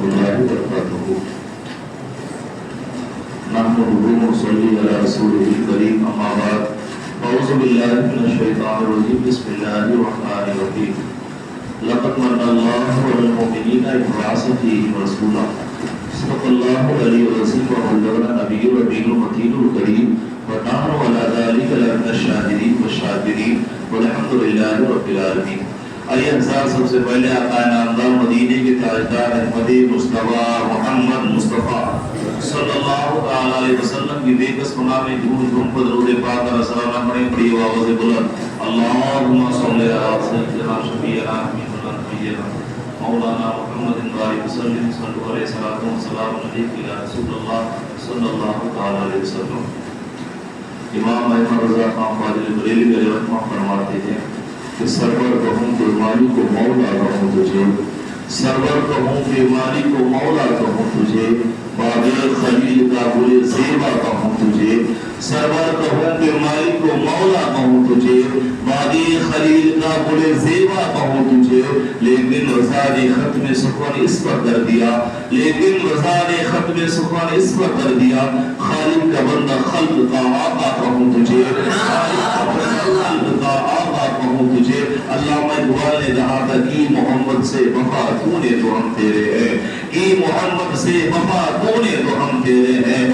الله وبركاته نحمده ونصلي على رسوله الكريم أما بعد أعوذ بالله من الشيطان الرجيم بسم الله الرحمن الرحيم لقد من الله على المؤمنين إذ بعث فيهم رسولا صدق الله العلي العظيم وبلغنا النبي الأمين المتين الكريم ونحن على ذلك لمن الشاهدين والشاكرين والحمد لله رب العالمين. آئیے انصار سب سے پہلے آقا نامدار مدینے کے تاجدار احمد مصطفیٰ محمد مصطفیٰ صلی اللہ علیہ وسلم کی بے قسم نام جھوم جھوم پر درود پاک اور سلام پڑھیں بڑی آواز بلند اللہم صلی علی سیدنا شفیعنا حبیبنا نبینا مولانا محمد وآلہ وسلم صلی اللہ علیہ وسلم علیہ رسول اللہ صلی اللہ علیہ وسلم. امام احمد رضا خان فاضل بریلوی علیہ رحمہ فرماتے ہیں کہ سرور کہوں کہ مالک کو مولا کہوں تجھے، سرور کہوں کہ مالک کو مولا کہوں تجھے، باب خلیل کا بولے زیبا کہوں تجھے، سرور کہوں کہ مالک کو مولا کہوں تجھے، باب خلیل کا بولے زیبا کہوں تجھے، لیکن وزار ختم سخن اس پر کر دیا، لیکن وزار ختم سخن اس پر کر دیا، خالق کا بندہ خلق کا آقا کہوں تجھے، خالق کا بندہ خلق کا آقا کہوں تجھے. علامہ اقبال نے کہا تھا کہ محمد سے وفا تونے تو ہم تیرے ہیں، کہ محمد سے وفا تونے تو ہم تیرے ہیں،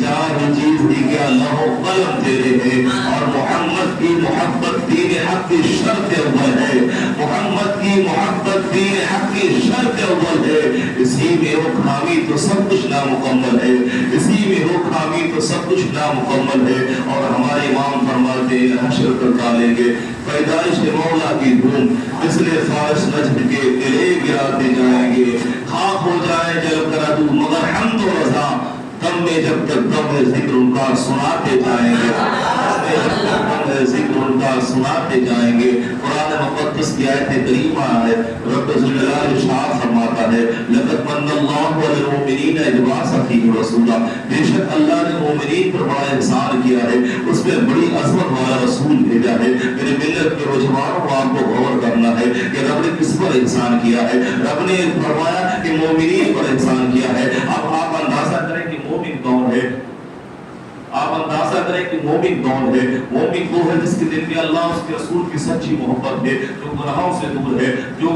چار چیز دی کیا لہو قلم تیرے ہیں، اور محمد کی محبت دین حق کی شرط اول ہے، محمد کی محبت دین حق کی شرط اول ہے. اسی میں ہو خامی تو سب کچھ نامکمل ہے، اسی میں ہو خامی تو سب کچھ نامکمل ہے. اور ہمارے امام فرماتے ہیں حشر تک ڈالیں گے پیدائش مولا کی دھوم مثل فارس نجم کے قلعے گراتے جائیں گے، خاک ہو جائے جل کر تو مگر حمد و رضا دم میں جب تک دم ہے ذکر ان کا سناتے جائیں گے، ذکر ان کا سناتے جائیں گے. قرآن مقدس کی آیت کریمہ ہے رب ذوالجلال ارشاد فرماتا ہے لقد من اللہ علی المؤمنین اذ بعث فیہم رسولا، بے شک اللہ نے مومنین پر بڑا احسان کیا ہے، اس میں بڑی عظمت والا رسول بھیجا ہے. میرے ملت کے نوجوانوں کو آپ کو غور کرنا ہے کہ رب نے کس پر احسان کیا ہے. رب نے فرمایا کہ مومنین پر احسان کیا ہے. اب آپ اندازہ کریں کہ مومن کون ہے، آپ اندازہ کریں کہ مومن کون ہے. مومن وہ ہے جس کے دل میں اللہ اس کے رسول کی سچی محبت ہے، جو گناہوں سے دور ہے، جو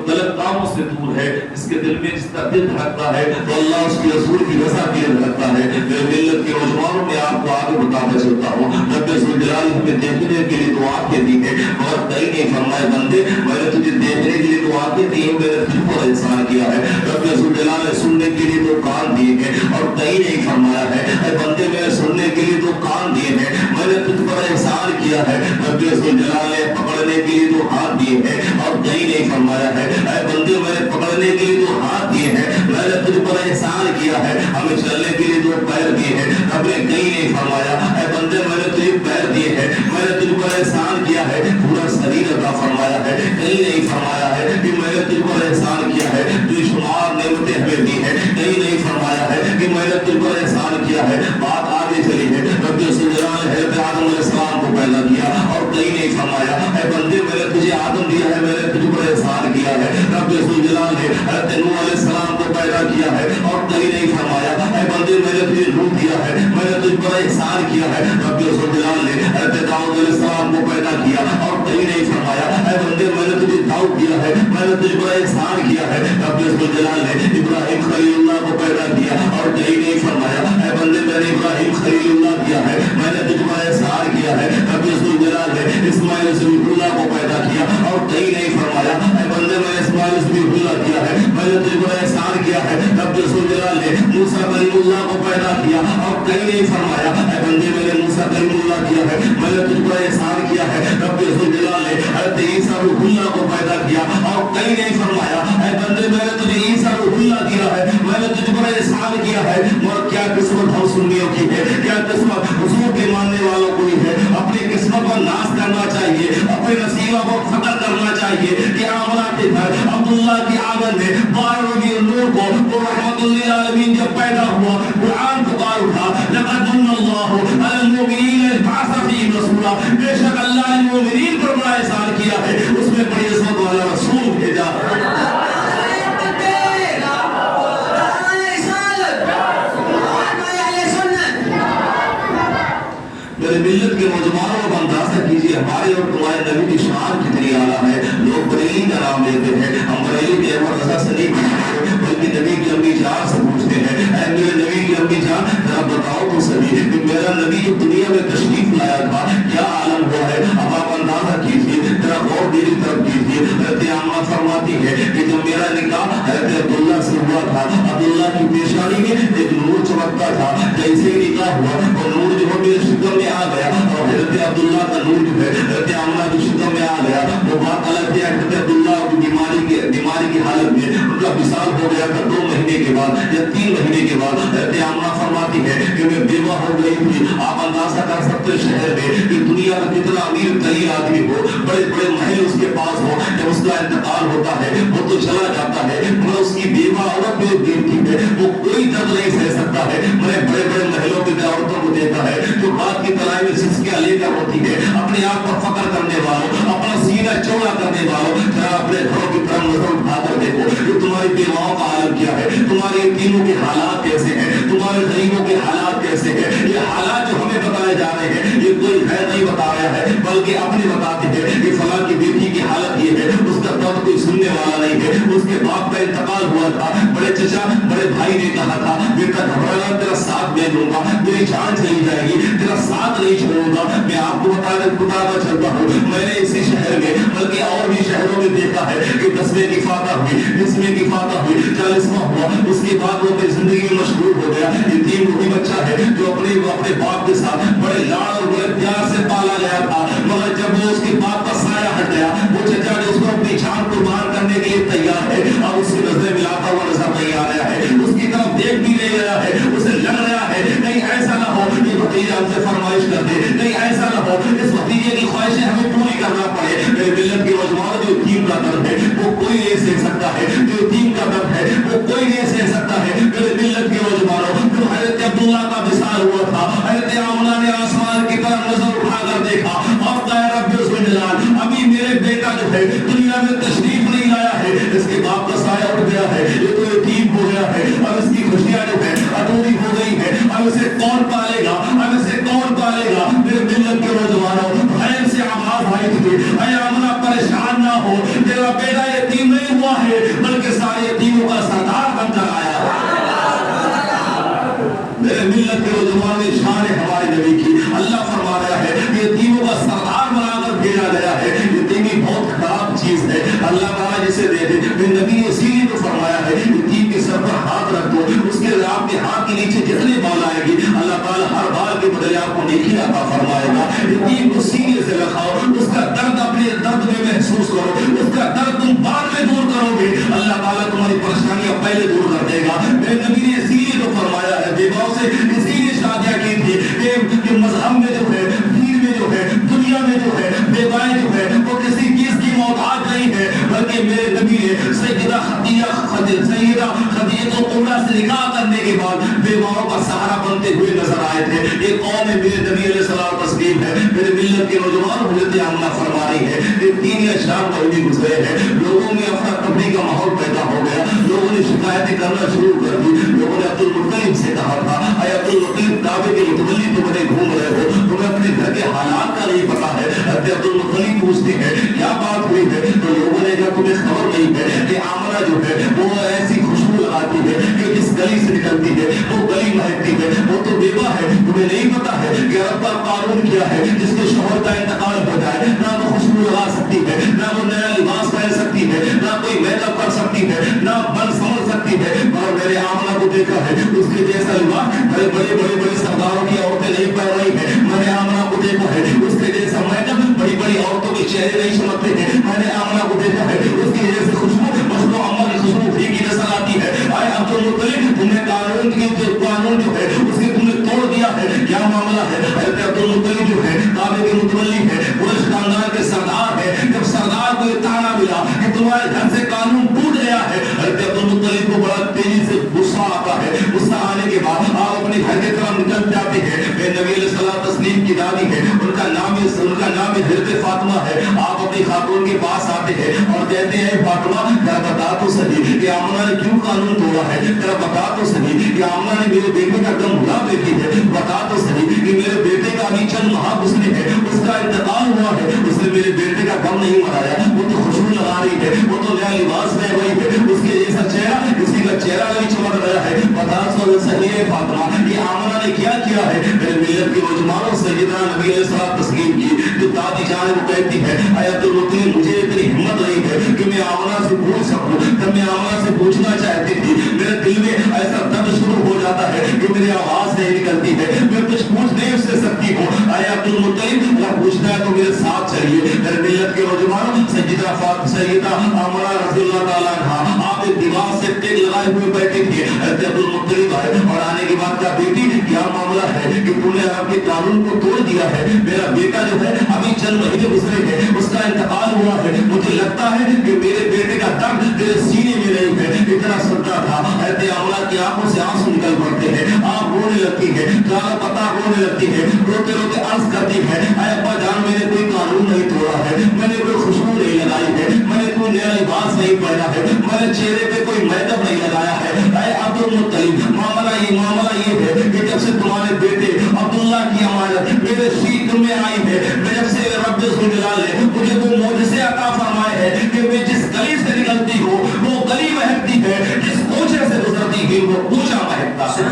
غلط کاموں سے دور ہے، جس کے دل میں جس کا دل دھڑکتا ہے تو اللہ اس کے رسول کی رضا کے لیے دھڑکتا ہے. میرے ملت کے نوجوانوں میں آپ کو آگے بتاتا چلتا ہوں رب ذوالجلال ہمیں دیکھنے کے لیے دعا کے دی ہے، مگر کئی نہیں فرمائے بندے میں نے تجھے دیکھنے کے لیے دعا کے دی ہے، میں نے تجھ پر احسان کیا ہے. رب ذوالجلال نے سننے کے لیے تو کان دیے ہیں اور کئی نہیں فرمایا ہے اے بندے میں نے سننے کے لیے تو کان دیے ہیں، میں نے تجھ پر احسان کیا ہے. رب ذوالجلال نے پکڑنے کے لیے تو ہاتھ دیے ہیں اور کہیں نہیں فرمایا ہے اے بندے میں نے پکڑنے کے لیے تو ہاتھ دیے ہیں، میں نے تجھ پر احسان کیا ہے. ہمیں چلنے کے لیے تو پیر دیے ہیں، رب نے کہیں نہیں فرمایا اے بندے میں نے تجھے پیر دیے ہیں، میں نے تجھ پر احسان کیا ہے. پورا شریر عطا فرمایا ہے، کہیں نہیں فرمایا ہے کہ میں نے تجھ پر احسان کیا ہے. بے شمار نعمتیں ہمیں دی ہیں، کہیں نہیں فرمایا ہے کہ میں نے تجھ پر احسان کیا ہے. بات آگے چلی ہے رب ذوالجلال نے حضرت آدم علیہ السلام کو پیدا کیا اور کہیں نہیں فرمایا اے بندے میں نے تجھے آدم دیا ہے، میں نے تجھ پر احسان کیا ہے. رب ذوالجلال نے حضرت نوح علیہ السلام کو پیدا کیا ہے اور کہیں نہیں فرمایا اے بندے میں نے تجھے نوح دیا ہے، میں نے تجھ پر احسان کیا ہے. رب ذوالجلال نے حضرت داؤد علیہ السلام کو پیدا کیا اور کہیں نہیں فرمایا اے بندے میں نے تجھے داؤد دیا ہے، میں نے تجھ پر احسان کیا ہے. رب ذوالجلال نے ابراہیم خلیل اللہ کو پیدا کیا اور کہیں نہیں فرمایا اے بندے میں نے ابراہیم خلیل اللہ کیا ہے، میں نے تجھ پر احسان کیا ہے. رب ذوالجلال نے اسماعیل ذبیح اللہ کو پیدا کیا اور کہیں نہیں فرمایا اے بندے میں نے اسماعیل ذبیح اللہ کیا ہے، میں نے تجھ پر احسان کیا ہے. رب ذوالجلال نے موسیٰ کلیم اللہ کو پیدا کیا اور کہیں نہیں فرمایا اے بندے میں نے موسیٰ کلیم اللہ کیا ہے، میں نے تجھ پر احسان کیا ہے. رب ذوالجلال نے حضرت عیسیٰ روح اللہ کو پیدا کیا اور کہیں نہیں فرمایا اے بندے میں نے تجھے عیسیٰ روح اللہ دیا ہے، میں نے تجھ پر احسان کیا ہے. اور کیا قسمت ہم سنیوں کی ہے، کیا قسمت حضور کے ماننے والوں کو ہے. اپنی قسمت پر ناز کرنا چاہیے، اپنے نصیبہ کو فخر کرنا چاہیے کہ آمنہ کے گھر عبداللہ کی آنگن میں 12 ربیع النور کو رحمت للعالمین جب پیدا ہوا قرآن پکار اٹھا لقد من اللہ علی المؤمنین اذ بعث فیہم رسولا، بے شک اللہ نے مومنین پر بڑا احسان کیا ہے، اس میں بڑی عظمت والا رسول بھیجا. کی شان کتنی اعلیٰ ہے. لوگ بریلی کا نام لیتے ہیں, ہم بریلی کے احمد رضا سے نہیں پوچھتے بلکہ نبی کی امی جان سے پوچھتے ہیں, اے میرے نبی کی امی جان ذرا بتاؤ تو صحیح کہ میرا نبی جو دنیا میں تشریف لایا تھا کیا عالم ہوا ہے. اب آپ اندازہ کیجیے, ذرا غور میری طرف کیجیے. حضرت عامہ فرماتی ہے کہ جب میرا نکاح حضرت عبداللہ سے ہوا تھا, عبداللہ کی پیشانی میں ایک نور چمکتا تھا. جیسے ہی نکاح ہوا اور نور جو ہے میرے شکم میں آ گیا اور حضرت عبداللہ کا نور جو ہے حضرت عامہ کی شکم میں آ گیا. وہ بات الگ ہے, حضرت عبداللہ کی بیماری کی حالت میں ان کا وصال ہو گیا تھا 2 مہینے کے بعد یا 3 مہینے کے بعد. حضرت عامہ فرماتی ہے کہ میں بیوہ ہو گئی تھی. آپ اندازہ کر سکتے شہر میں کہ دنیا کا کتنا امیر ترین آدمی ہو, بڑے بڑے محل اس کے پاس ہو, جب اس کا انتقال ہوتا ہے وہ تو چلا جاتا ہے, مگر اس کی بیوہ عورت جو دیکھتی ہے وہ کوئی درد نہیں سہ سکتا ہے. میں نے بڑے بڑے محلوں کی عورتوں کو دیکھا ہے جو بات کی تلائی میں سسکیاں لے کر ہوتی ہے. اپنے آپ پر فخر کرنے والوں, اپنا سینہ چوڑا کرنے والوں, ذرا اپنے گھروں کی طرف نظر اٹھا کر دیکھو کہ تمہاری بیواؤں کا حال کیا ہے, تمہارے یتیموں کے حالات کیسے ہیں, تمہارے غریبوں کے حالات کیسے ہیں. یہ حالات جو ہمیں بتائے جا رہے ہیں یہ کوئی غیر نہیں بتا رہا ہے بلکہ اپنے بتاتے ہیں کہ فلاں کی بیٹی کی حالت یہ ہے, اس کا درد کوئی سننے والا نہیں ہے. اس کے باپ کا انتقال ہوا تھا, بڑے چچا بڑے بھائی نے کہا تھا بیٹا گھبرانا, تیرا ساتھ میں دوں گا, میری جان چلی جائے گی, تیرا ساتھ نہیں چھوڑوں گا. میں آپ کو بتانا چلتا ہوں, میں نے اسی شہر میں بلکہ اور بھی شہروں میں دیکھا ہے کہ 10ویں کی فاتح ہوئی, 20ویں کی فاتح ہوئی, 40واں ہوا, اس کے بعد وہ اپنی زندگی میں مشغول ہو گیا. یتیم وہی بچہ ہے جو اپنے باپ کے ساتھ بڑے لاڑ اور بڑے پیار سے پالا گیا تھا, مگر جب وہ اس کے باپ کا سایہ ہٹ گیا, وہ چچا جو اس کو اپنی جان قربان کرنے کے لیے تیار ہے, اب اس کی نظریں ملاتا ہوا نظر نہیں آ رہا ہے, اس کی طرف دیکھ بھی نہیں رہا ہے. اسے لگ رہا ہے نہیں ایسا نہ ہو یہ بھتیجا ہم سے فرمائش کر دے, نہیں ایسا نہ ہو اس بھتیجے کی خواہشیں ہمیں پوری کرنا پڑے. میرے ملت کے نوجوان جو یتیم کا درد ہے وہ کوئی نہیں سہ سکتا ہے, جو یتیم کا درد ہے وہ کوئی نہیں سہ سکتا ہے. میرے ملت کے نوجوانوں, جو حضرت عبداللہ کا وصال ہوا تھا, حضرت آمنہ نے آسمان کی طرف نظر اٹھا کر دیکھا اور کہا رب الجلال, ابھی میرے بیٹا جو ہے دنیا میں تشریف نہیں لایا ہے, اس کے باپ کا سایہ اٹھ گیا ہے, یہ تو یتیم ہو گیا ہے, اب اس کی خوشیاں جو ہے ادھوری ہو گئی ہے, اب اسے کون پالے گا, اب اسے کون پالے گا. میرے ملت کے نوجوانوں, غیر سے آواز آئی تھی, اے آمنہ پریشان نہ ہو, تیرا بیٹا یتیم نہیں ہوا ہے بلکہ سارے یتیموں کا سردار بن کر آیا ہے. میرے ملت کے نوجوان نے شان ہمارے نبی کی, اللہ فرما رہا ہے کہ یتیموں کا سردار بنا کر بھیجا گیا ہے. یتیمی بہت خراب چیز ہے, اللہ تعالیٰ جسے دے دے. نبی نے اسی لیے تو فرمایا ہے یتیم کے سر پر ہاتھ رکھ دو, اس کے آپ کے ہاتھ کے نیچے جتنے بال آئے گی اللہ تعالیٰ ہر بال کے بدلے آپ کو نیکی عطا فرمائے گا. یتیم کو سینے سے رکھاؤ, اس کا درد اپنے درد میں محسوس کرو, اس کا درد تم بعد میں دور کرو گے, اللہ تعالیٰ تمہاری پریشانیاں پہلے دور کر دے گا. میرے نبی نے اسی لیے تو فرمایا ہے, بیواؤں سے اسی لیے شادیاں کی تھی کہ مذہب میں جو ہے, دین میں جو ہے, دنیا میں جو ہے, بیوائیں جو ہے وہ کسی چیز کی محتاج نہیں ہے, بلکہ میرے نبی نے سیدہ خدیجہ کبریٰ سے نکاح کرنے کے بعد بیواؤں کا سہارا بنتے ہوئے نظر آئے تھے. ایک قوم ہے میرے نبی علیہ السلام تسلیم ہے, میرے ملت کے نوجوان حضرت آمنہ فرما رہی ہے کہ 3 یا 4 مہینے گزرے ہیں, لوگوں میں افراتفری کا ماحول پیدا ہو گیا, لوگوں نے شکایتیں کرنا شروع کر دی. لوگوں نے عبد المطلب سے کہا تھا, اے عبد المطلب کعبے کے متولی تو بڑے گھوم رہے ہو, تمہیں اپنے گھر کے حالات کا نہیں پتا ہے. حضرت عبد المطلب پوچھتے ہیں کیا بات ہوئی ہے, تو لوگوں نے کہا تمہیں خبر نہیں ہے کہ آمنہ جو ہے وہ ایسی خوشبو لگاتی ہے کہ جس گلی سے نکلتی ہے وہ گلی مہکتی ہے, وہ تو بیوہ ہے, تمہیں نہیں پتا ہے کہ رب کا قانون کیا ہے, جس کے شوہر کا انتقال ہو جائے نہ وہ خوشبو لگا سکتی ہے, نہ وہ نیا لباس پہن سکتی ہے, نہ کوئی میک اپ کر سکتی ہے, نہ بن سمجھ سکتی ہے. اور میرے آمنہ کو دیکھا ہے اس کے جیسا لباس بڑے سرداروں کی عورتیں نہیں پہن رہی ہے. میں نے آمنہ کو دیکھا ہے اس کے جیسا میک اپ بڑی عورتوں کے چہرے نہیں چمکتے ہیں. میں نے آمنہ کو دیکھا ہے اس کی جیسے خوشبو مشکو عمر کی خوشبو پھیکی نظر آتی ہے. آئے عبد المطلب تمہیں قانون جو ہے اس کی تم نے توڑ دیا ہے, کیا معاملہ ہے؟ حضرت عبد المطلب جو ہے کعبے کے متولی ہے, قریش خاندان کے سردار ہے. جب سردار کو یہ تانا ملا کہ تمہارے گھر سے قانون ٹوٹ گیا ہے, حضرت عبد المطلب کو بڑا تیزی سے غصہ آتا ہے. غصہ آنے کے بعد آپ اپنے گھر کی طرف نکل جاتے ہیں. نبی علیہ السلام تسلیم تسلیم کی دادی ہے، ان کا نام حضرت فاطمہ ہے. آپ اپنی خاتون کے پاس آتے ہیں اور کہتے ہیں فاطمہ ذرا بتا تو صحیح کہ آمنہ نے کیوں قانون توڑا ہے، ذرا بتا تو صحیح کہ آمنہ نے میرے بیٹے کا دم بھلا بیٹھی ہے، بتا تو صحیح کہ میرے بیٹے کا ابھی چند ماہ گزرے ہیں، اس کا انتقال ہوا ہے، اس نے میرے بیٹے کا دم نہیں مرایا، وہ تو خوشبو لگا رہی ہے، وہ تو نیا لباس میں وہی ہے، اس کے جیسا چہرہ کسی کا چہرہ نہیں چمک رہا ہے. بتا تو صحیح ہے فاطمہ یہ آمنہ نے کیا کیا ہے. میرے ملت کے نوجوانوں سیدنا نبی علیہ الصلوۃ تسلیم کی جو دادی جان وہ کہتی ہے اے عبد المطلب مجھے اتنی ہمت نہیں ہے کہ میں آمنہ سے پوچھ سکوں. جب میں آمنہ سے پوچھنا چاہتی تھی میرے دل میں ایسا درد شروع ہو جاتا ہے کہ میری آواز نہیں نکلتی ہے، میں کچھ پوچھ نہیں اس سے سکتی ہوں. اے عبد المطلب اگر پوچھنا ہے تو میرے ساتھ چلیے. میرے ملت کے نوجوانوں سیدہ آمنہ رضی اللہ تعالیٰ عنہا آپ ایک دیوار سے ٹیک لگائے ہوئے بیٹھے تھے. حضرت عبد المطلب آئے اور آنے کے بعد کہا بیٹی کیا معاملہ ہے کہ تم نے آپ کے قانون کو توڑ دیا ہے، میرا بیٹا جو ہے ابھی چند مہینے گزرے ہیں اس کا انتقال ہوا ہے، مجھے لگتا ہے کہ میرے بیٹے کا درد میرے سینے میں نہیں ہے. اتنا سنتا تھا حضرت آمنہ کی آنکھوں سے آنسو نکل پڑتے ہیں، آپ رونے لگتی ہے، کیا پتا رونے لگتی ہے، روتے روتے عرض کرتی ہے اے ابا جان میں نے کوئی قانون نہیں توڑا ہے، میں نے کوئی خوشبو نہیں لگائی ہے، میں نے کوئی نیا لباس نہیں پہنا ہے، میں نے چہرے پہ کوئی میک اپ نہیں لگایا ہے. اے عبد المطلب معاملہ یہ ہے کہ جب سے تمہارے بیٹے عبداللہ کی امانت میرے سینے میں آئی ہے، میں جب سے رب ذوالجلال نے مجھے وہ معجزے عطا فرمائے ہیں کہ میں جس گلی سے نکلتی ہوں وہ گلی مہکتی ہے، جس کوچے سے گزرتی ہے وہ کوچہ مہکتا ہے.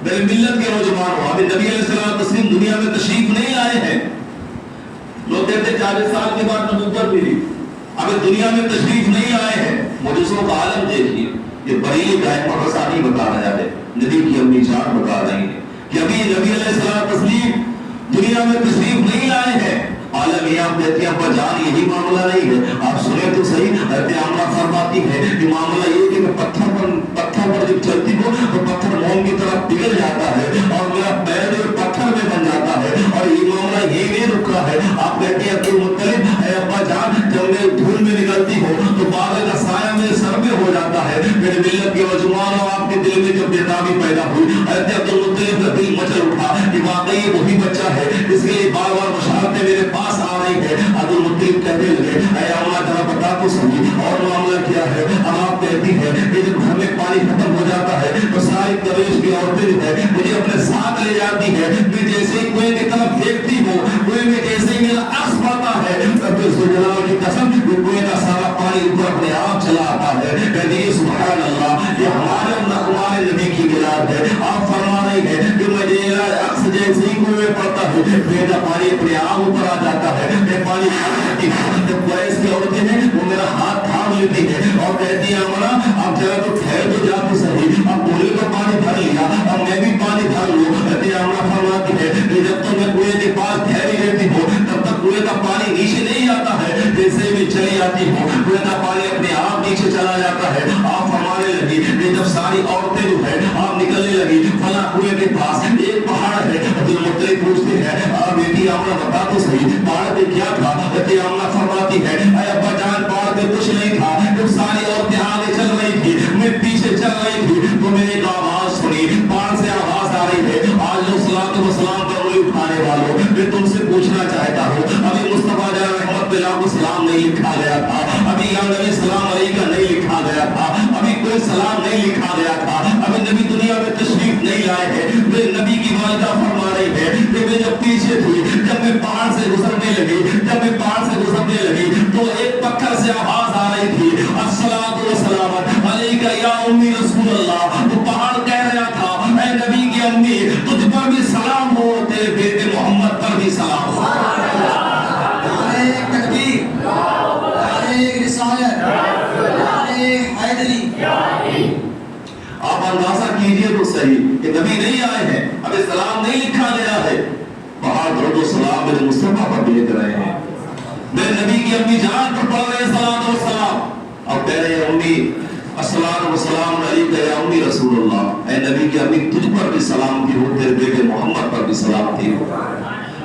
میرے ملت کے نوجوانوں ابھی نبی علیہ السلام تسلیم دنیا میں تشریف نہیں لائے ہیں. لوگ کہتے ہیں 40 سال کے بعد نبوت ملی، ابھی دنیا میں تشریف نہیں آئے ہیں. معجزوں کا عالم دیکھیے، یہ بریلی کا ایک مرثانی بتا رہا ہے، نبی کی امی جان بتا رہی ہے کہ ابھی نبی علیہ السلام تسلیم دنیا میں تشریف نہیں لائے ہیں. عالم یہ آپ کہتے ہیں ابا جان یہی معاملہ نہیں ہے. آپ سنیں تو صحیح، حضرت آمنہ فرماتی ہے کہ معاملہ یہ کہ میں پتھر پر جب چلتی ہوں تو پتھر موم کی طرف پگھل جاتا ہے اور میرا پیر جو پتھر میں بن جاتا ہے اور یہ معاملہ یہ نہیں رک رہا ہے. آپ کہتے ہیں عبد المطلب اے ابا جان جب میں دھول میں نکلتی ہوں تو بادل کا سایہ میرے سر پہ ہو جاتا ہے. میرے ملت کے نوجوان اور آپ کے دل میں جب بیتابی پیدا ہوئی حضرت عبد المطلب کا دل مچل اٹھا کہ واقعی وہی بچہ ہے اس کے لیے بار بار مشاہدیں میرے پاس آ رہی ہے. عبد المطلب کہنے لگے اے آمنہ ذرا بتا تو صحیح اور معاملہ کیا ہے. اب آپ کہتی ہے کہ جب گھر میں پانی ختم ہو جاتا ہے تو ساری قریش کی عورتیں جو ہے مجھے اپنے ساتھ لے جاتی ہے. میں جیسے ہی کنویں کی طرف دیکھتی ہوں کنویں میں جیسے ہی میرا عکس پڑتا ہے رب ذوالجلال کی قسم کہ کنویں کا سارا پانی اوپر اپنے آپ چلا آتا ہے. کہتی ہے سبحان اللہ یہ ہمارے نبی کی ملاد ہے. آپ فرما رہی ہے کہ مجھے عکس جیسے ہی کنویں میں پڑتا ہے میرا پانی اپنے آپ اوپر آ جاتا ہے. میں پانی کھاتی ہوں جب قریش کی عورتیں ہیں وہ میرا ہاتھ تھام لیتی ہے اور کہتی ہے آمنہ آپ ذرا تو ٹھہر تو جا تو صحیح، اب پورے کو پانی بھر لیا اب میں بھی پانی بھر لوں. کہتی ہے آمنہ فرماتی ہے کہ جب تک میں کنویں کے پاس ٹھہری رہتی ہوں تب تک کنویں کا پانی نیچے نہیں آتا ہے. جیسے میں چلی آتی ہوں کنویں کا پانی اپنے آپ نیچے چلا جاتا ہے. آپ فرمانے لگی کہ جب ساری عورتیں جو ہے آپ نکلنے لگی فلاں کنویں کے پاس ایک پہاڑ ہے. عبد المطلب پوچھتے ہیں بیٹی آمنہ بتا تو صحیح پہاڑ پہ کیا تھا. کہتی آمنہ فرماتی ہے اے ابا جان پہاڑ پہ کچھ نہیں تھا. جب ساری عورتیں آگے چل رہی تھی میں پیچھے چل رہی تھی تو میں نے ایک آواز سنی، پہاڑ سے آواز آ رہی ہے آج لو صلاۃ و سلام پر انگلی اٹھانے والوں میں تم سے پوچھنا چاہتا ہوں ابھی مصطفیٰ جان رحمت اللہ کو سلام نہیں لکھا گیا تھا، ابھی یا نبی سلام علیکہ نہیں لکھا گیا تھا، ابھی کوئی سلام نہیں لکھا گیا تھا، ابھی نبی دنیا میں تشریف نہیں لائے ہیں. میرے نبی کی والدہ فرما رہی ہے کہ میں جب پیچھے تھی جب میں پہاڑ سے گزرنے لگی تو ایک پتھر سے آواز آ رہی تھی الصلاۃ والسلام علیکہ یا امی رسول اللہ. تو پہاڑ کہہ رہا تھا اے نبی کی امی تجھ پر بھی سلام ہو، تیرے بیٹے محمد پر بھی سلام ہو. تکبیر، رسالت، حیدری. آپ اندازہ کیجئے تو صحیح کہ نبی نہیں آئے ہیں، ابھی سلام نہیں لکھا گیا ہے. پہاڑ درود و سلام میرے مصطفیٰ پر بھیج رہے ہیں، میرے نبی کی امی جان پر پڑھ رہے ہیں صلاۃ و سلام. اب کہہ رہے ہیں امی الصلاۃ والسلام علیکہ یا امی رسول اللہ. اے نبی کی امی تجھ پر بھی سلام تھی ہو، تیرے بیٹے محمد پر بھی سلام تھی ہو.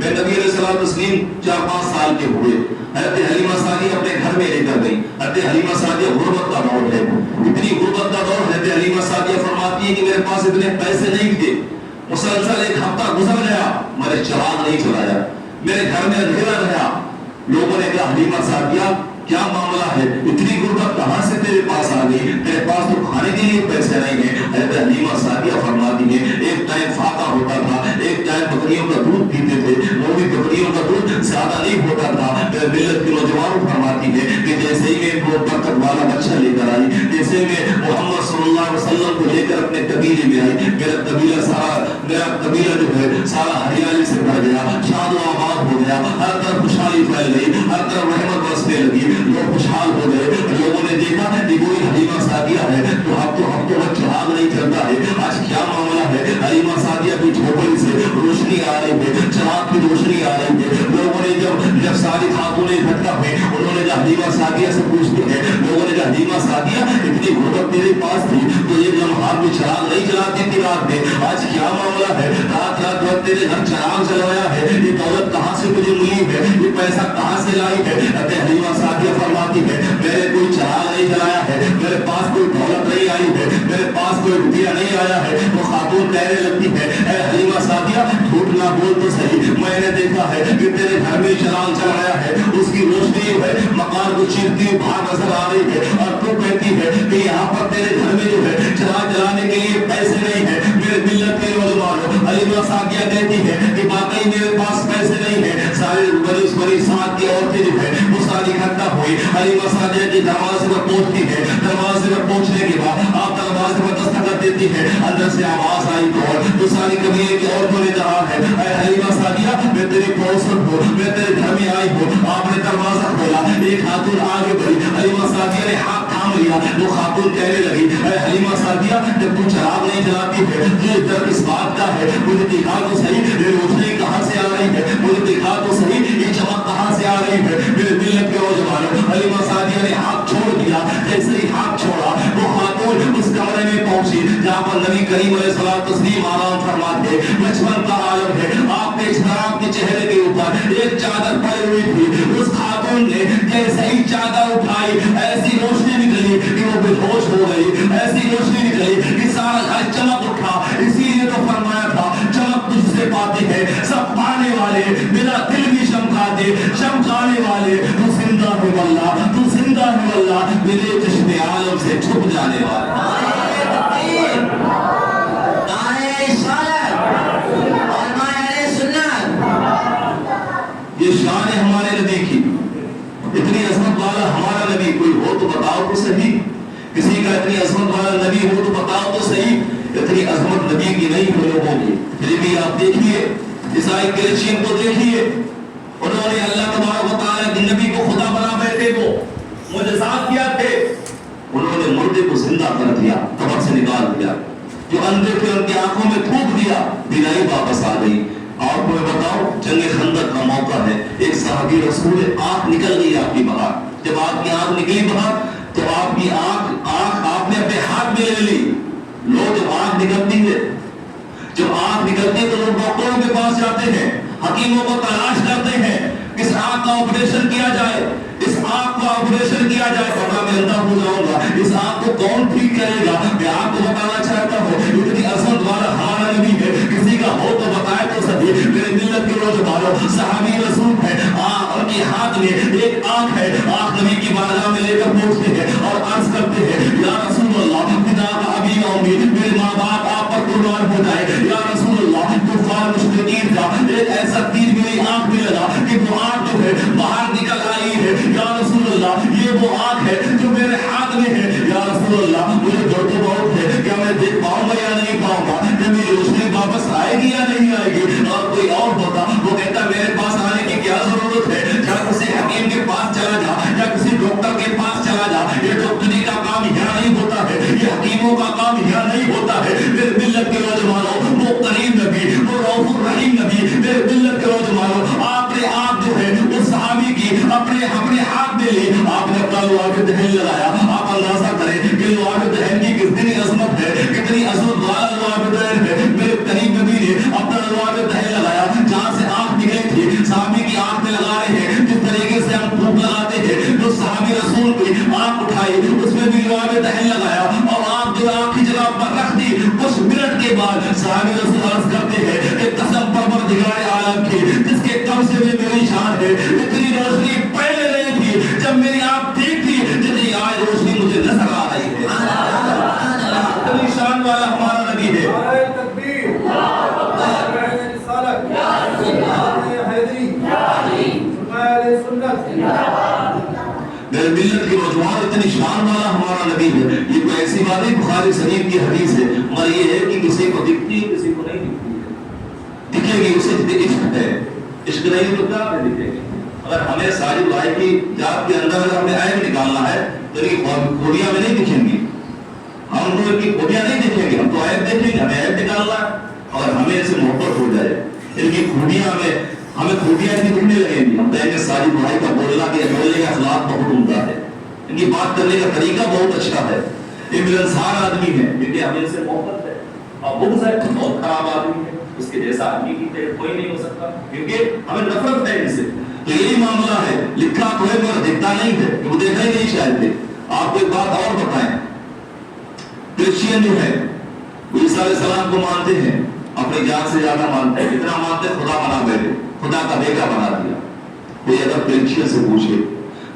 میں نبی علیہ السلام تسلیم 4-5 سال کے ہوئے، حضرت حلیمہ سعدیہ اپنے گھر میں لے کر گئی۔ حضرت حلیمہ سعدیہ غربت کا دور ہے، اتنی غربت کا دور، حضرت حلیمہ سعدیہ فرماتی ہے کہ میرے پاس اتنے پیسے نہیں تھے، مسلسل 1 ہفتہ گزر گیا، میں نے چراغ نہیں چلایا، میرے گھر میں اندھیرا رہا۔ لوگوں نے کہا حلیمہ سعدیہ کیا معاملہ ہے، اتنی غربت کہاں سے تیرے پاس آ گئی، تیرے پاس تو کھانے کے لیے پیسے نہیں ہیں۔ حضرت حلیمہ سعدیہ فرماتی ہے ایک ٹائم فاقہ ہوتا تھا، ایک ٹائم بکریوں کا دودھ پیتے تھے، وہ بھی بکریوں کا دودھ زیادہ نہیں ہوتا تھا۔ ملت کے نوجوانوں فرماتی ہے کہ جیسے ہی میں وہ برکت والا بچہ لے کر آئی، جیسے میں محمد صلی اللہ علیہ وسلم کو لے کر اپنے قبیلے میں آئی، میرا قبیلہ جو ہے سارا ہریالی سے بھر گیا، شاد و آباد ہو گیا، ہر طرف خوشحالی پھیل گئی، ہر طرف رحمت برسنے لگی، لوگ خوشحال ہو گئے۔ لوگوں نے دیکھا کہ کوئی حلیمہ سعدیہ ہے تو ہفتوں چراغ نہیں چلتا ہے، آج کیا معاملہ ہے؟ حلیمہ سعدیہ کی جھوپڑی سے روشنی آ رہی ہے، چراغ کی روشنی آ رہی ہے۔ لوگوں نے جب ساری خاتونیں اکٹھا ہوئے، انہوں نے جب حلیمہ سعدیہ سے پوچھتے ہیں، لوگوں نے جب حلیمہ سعدیہ اتنی غربت تیرے پاس تھی تو یہ لمحات میں چراغ نہیں چلاتی تھی رات میں، آج کیا معاملہ ہے؟ رات رات تیرے گھر چراغ جلایا ہے، یہ دولت کہاں سے تجھے ملی ہے، یہ پیسہ کہاں سے لائی ہے؟ حلیمہ سعدیہ فرماتی ہے میں نے کوئی چراغ نہیں جلایا ہے، میرے پاس کوئی دولت نہیں آئی ہے، میرے پاس کوئی روپیہ نہیں آیا ہے۔ وہ خاتون کہنے لگتی ہے اے حلیمہ سعدیہ جھوٹ نہ بول تو صحیح، میں نے دیکھا ہے کہ تیرے گھر میں چراغ جل رہا ہے، اس کی روشنی جو ہے مکان کو چیرتی ہوئی باہر نظر آ رہی ہے، اور تو کہتی ہے کہ یہاں پر تیرے گھر میں جو ہے چراغ جلانے کے لیے پیسے نہیں ہے۔ میرے ملت کے نوجوانوں، حلیمہ سعدیہ کہتی ہے کہ واقعی میرے پاس پیسے نہیں ہے۔ سارے بڑی ساتھ کی عورتیں جو ہے وہ ساری اکٹھا ہوئی، حلیمہ سعدیہ کے دروازے پر پہنچتی ہے، دروازے پر پہنچنے کے بعد آپ دروازے پر دستخط دیتی ہے، اندر سے آواز آئی تو ساری قبیلے کی عورتوں نے کہا ہے اے حلیمہ سعدیہ میں تیری پڑوسن ہوں، میں تیرے گھر میں آئی ہوں۔ آپ نے دروازہ کھولا، ایک خاتون آگے بڑھی، حلیمہ سعدیہ نے ہاتھ تھام لیا، وہ خاتون کہنے لگی اے حلیمہ سعدیہ جب تو چراغ نہیں جلاتی ہے یہ درد اس بات کا ہے، مجھے دکھا تو صحیح یہ روشنی کہاں سے آ رہی ہے، مجھے دکھا تو صحیح یہ چمک کہاں سے آ رہی ہے۔ میرے ملت کے نوجوانوں، حلیمہ سعدیہ نے ہاتھ چھوڑ دیا، جیسے ہی ہاتھ چھوڑا وہ خاتون اس کمرے میں پہنچی جہاں پر نبی کریم علیہ الصلوۃ والتسلیم آرام فرماتے، بچپن کا عالم ہے، آپ کے اسلام کے چہرے کے اوپر ایک چادر پڑی ہوئی تھی، اس خاتون نے جیسے ہی چادر اٹھائی ایسی روشنی نکلی کہ وہ بے ہوش ہو گئی، ایسی روشنی نکلی کہ سارا گھر چمک اٹھا۔ اسی لیے تو فرمایا تھا چمک تجھ سے پاتے ہیں سب پانے والے، میرا دل بھی چمکاتے چمکانے والے، تو زندہ ہے واللہ، تو زندہ ہے واللہ، میرے چشم عالم سے چھپ جانے والا۔ یہ شان ہے ہمارے نبی کی، اتنی عظمت والا ہمارا نبی کوئی ہو تو بتاؤ تو صحیح، کسی کا اتنی عظمت والا نبی ہو تو بتاؤ تو صحیح۔ اتنی عظمت نبی کی نہیں ہو لوگوں کی، پھر بھی آپ دیکھیے عیسائی کرسچین کو دیکھیے، انہوں نے اللہ تبارک و تعالیٰ کے نبی کو خدا بنا بیٹھے کو معجزات کیا تھے، انہوں نے مردے کو زندہ کر دیا، قبر سے نکال دیا، جو اندھے تھے ان کی آنکھوں میں تھوک دیا، بینائی واپس آ گئی۔ آپ کو میں بتاؤں جنگ خندق کا موقع ہے، ایک صحابی رسول آنکھ نکل گئی آپ کی باہر، جب آپ کی آنکھ نکلی باہر تو آپ کی آنکھ آپ نے اپنے ہاتھ میں لے لی۔ لوگ جب آنکھ نکلتی ہے تو لوگ ڈاکٹروں کے پاس جاتے ہیں، حکیموں کو تلاش کرتے ہیں، اس آنکھ کا آپریشن کیا جائے، اس آنکھ کا آپریشن کیا جائے، ورنہ میں اندھا ہو جاؤں گا، اس آنکھ کو کون ٹھیک کرے گا؟ میں آپ کو بتانا چاہتا ہوں اتنی عظمت والا ہمارا نبی ہے، کسی کا ہو تو بتائے تو صحیح۔ میرے ملت کے نوجوانوں، صحابی رسول ہے، ان کے ہاتھ میں ایک آنکھ ہے، آنکھ نبی کی بارگاہ میں لے کر پہنچتے ہیں اور عرض کرتے ہیں یا رسول اللہ پتا کا ابھی آؤں میرے ماں باپ آپ پر قربان ہو جائے، یا رسول اللہ کفار مشرکین کا ایک ایسا تیر میری آنکھ میں لگا کہ وہ آنکھ جو ہے باہر نکل آئی ہے، یا رسول اللہ یہ وہ آنکھ ہے جو میرے ہاتھ میں ہے، یا رسول اللہ مجھے ڈر تو بہت ہے، کیا میں دیکھ پاؤں گا یا نہیں پاؤں گا، کہ میری روشنی واپس آئے گی یا نہیں آئے گی؟ اور کوئی اور ہوتا وہ کہتا میرے پاس آنے کی کیا ضرورت ہے، یا کسی حکیم کے پاس چلا جا، یا کسی ڈاکٹر کے پاس چلا جا، یہ ڈاکٹری کا کام یہاں نہیں ہوتا ہے، یہ حکیموں کا کام یہاں نہیں ہوتا ہے۔ میرے ملت کے نوجوانوں، وہ کریم نبی، وہ رؤوف الرحیم نبی، میرے ملت کے نوجوانوں، آپ نے آپ جو ہے اس صحابی کی اپنے ہاتھ میں لی، آپ نے اپنا لعاب دہن لگایا۔ آپ اندازہ کریں کہ لعاب دہن کی کتنی عظمت ہے، کتنی عظمت والا لعاب دہن ہے۔ میرے کریم نبی نے اپنا لعاب دہن لگایا، جہاں سے آنکھ نکلی تھی جگہ پر رکھ دی. کچھ منٹ کے بعد صحابہ رسول عرض کرتے ہیں کہ قسم پروردگار عالم کی جس کے قبضے میں میری جان ہے, اتنی روشنی پہلے نہیں تھی. جب میری آنکھ دیکھتی جتنی آج روشنی مجھے نظر آ رہی ہے. اتنی شان والا ہمارا نبی ہے. میرے ملت کے نوجوان اتنی شان والا ہمارا نبی ہے. یہ کوئی ایسی بات نہیں, بخاری شریف کی حدیث ہے, مگر یہ ہے کہ کسی کو دکھتی ہے کسی کو نہیں دکھتی ہے. دکھے گی اسے عشق ہے, عشق نہیں تو کیا دکھے گی. اگر ہمیں ساری بھائی کی ذات کے اندر اگر ہمیں عیب نکالنا ہے تو ان کی خوبیاں میں نہیں دکھیں گی. ہم تو ان کی خوبیاں نہیں دیکھیں گے, ہم تو عیب دیکھیں گے. ہمیں عیب نکالنا ہے اور ہمیں اسے محبت ہو جائے. ان کی خوبیاں ہمیں خوبیاں نہیں دکھنے لگیں گی. ہم کہیں گے ساری بھائی کا بولنے کا اخلاق بہت عمدہ ہے, ان کی بات کرنے کا طریقہ بہت اچھا ہے, یہ ملنسار آدمی ہے, کیونکہ ہمیں اس سے محبت ہے. اور بغض ہے بہت خراب آدمی ہے, اس کے جیسا آدمی کی کوئی نہیں ہو سکتا, کیونکہ ہمیں نفرت ہے ان سے. تو یہی معاملہ ہے, لکھا تو ہے مگر دکھتا نہیں ہے, وہ دیکھا ہی نہیں شاید تھے. آپ کو ایک بات اور بتائیں, کرسچین جو ہے وہ عیسیٰ علیہ السلام کو مانتے ہیں, اپنی جان سے زیادہ مانتے ہیں. اتنا مانتے ہیں خدا بنا بیٹھے, خدا کا بیٹا بنا دیا. کوئی اگر کرسچین سے پوچھے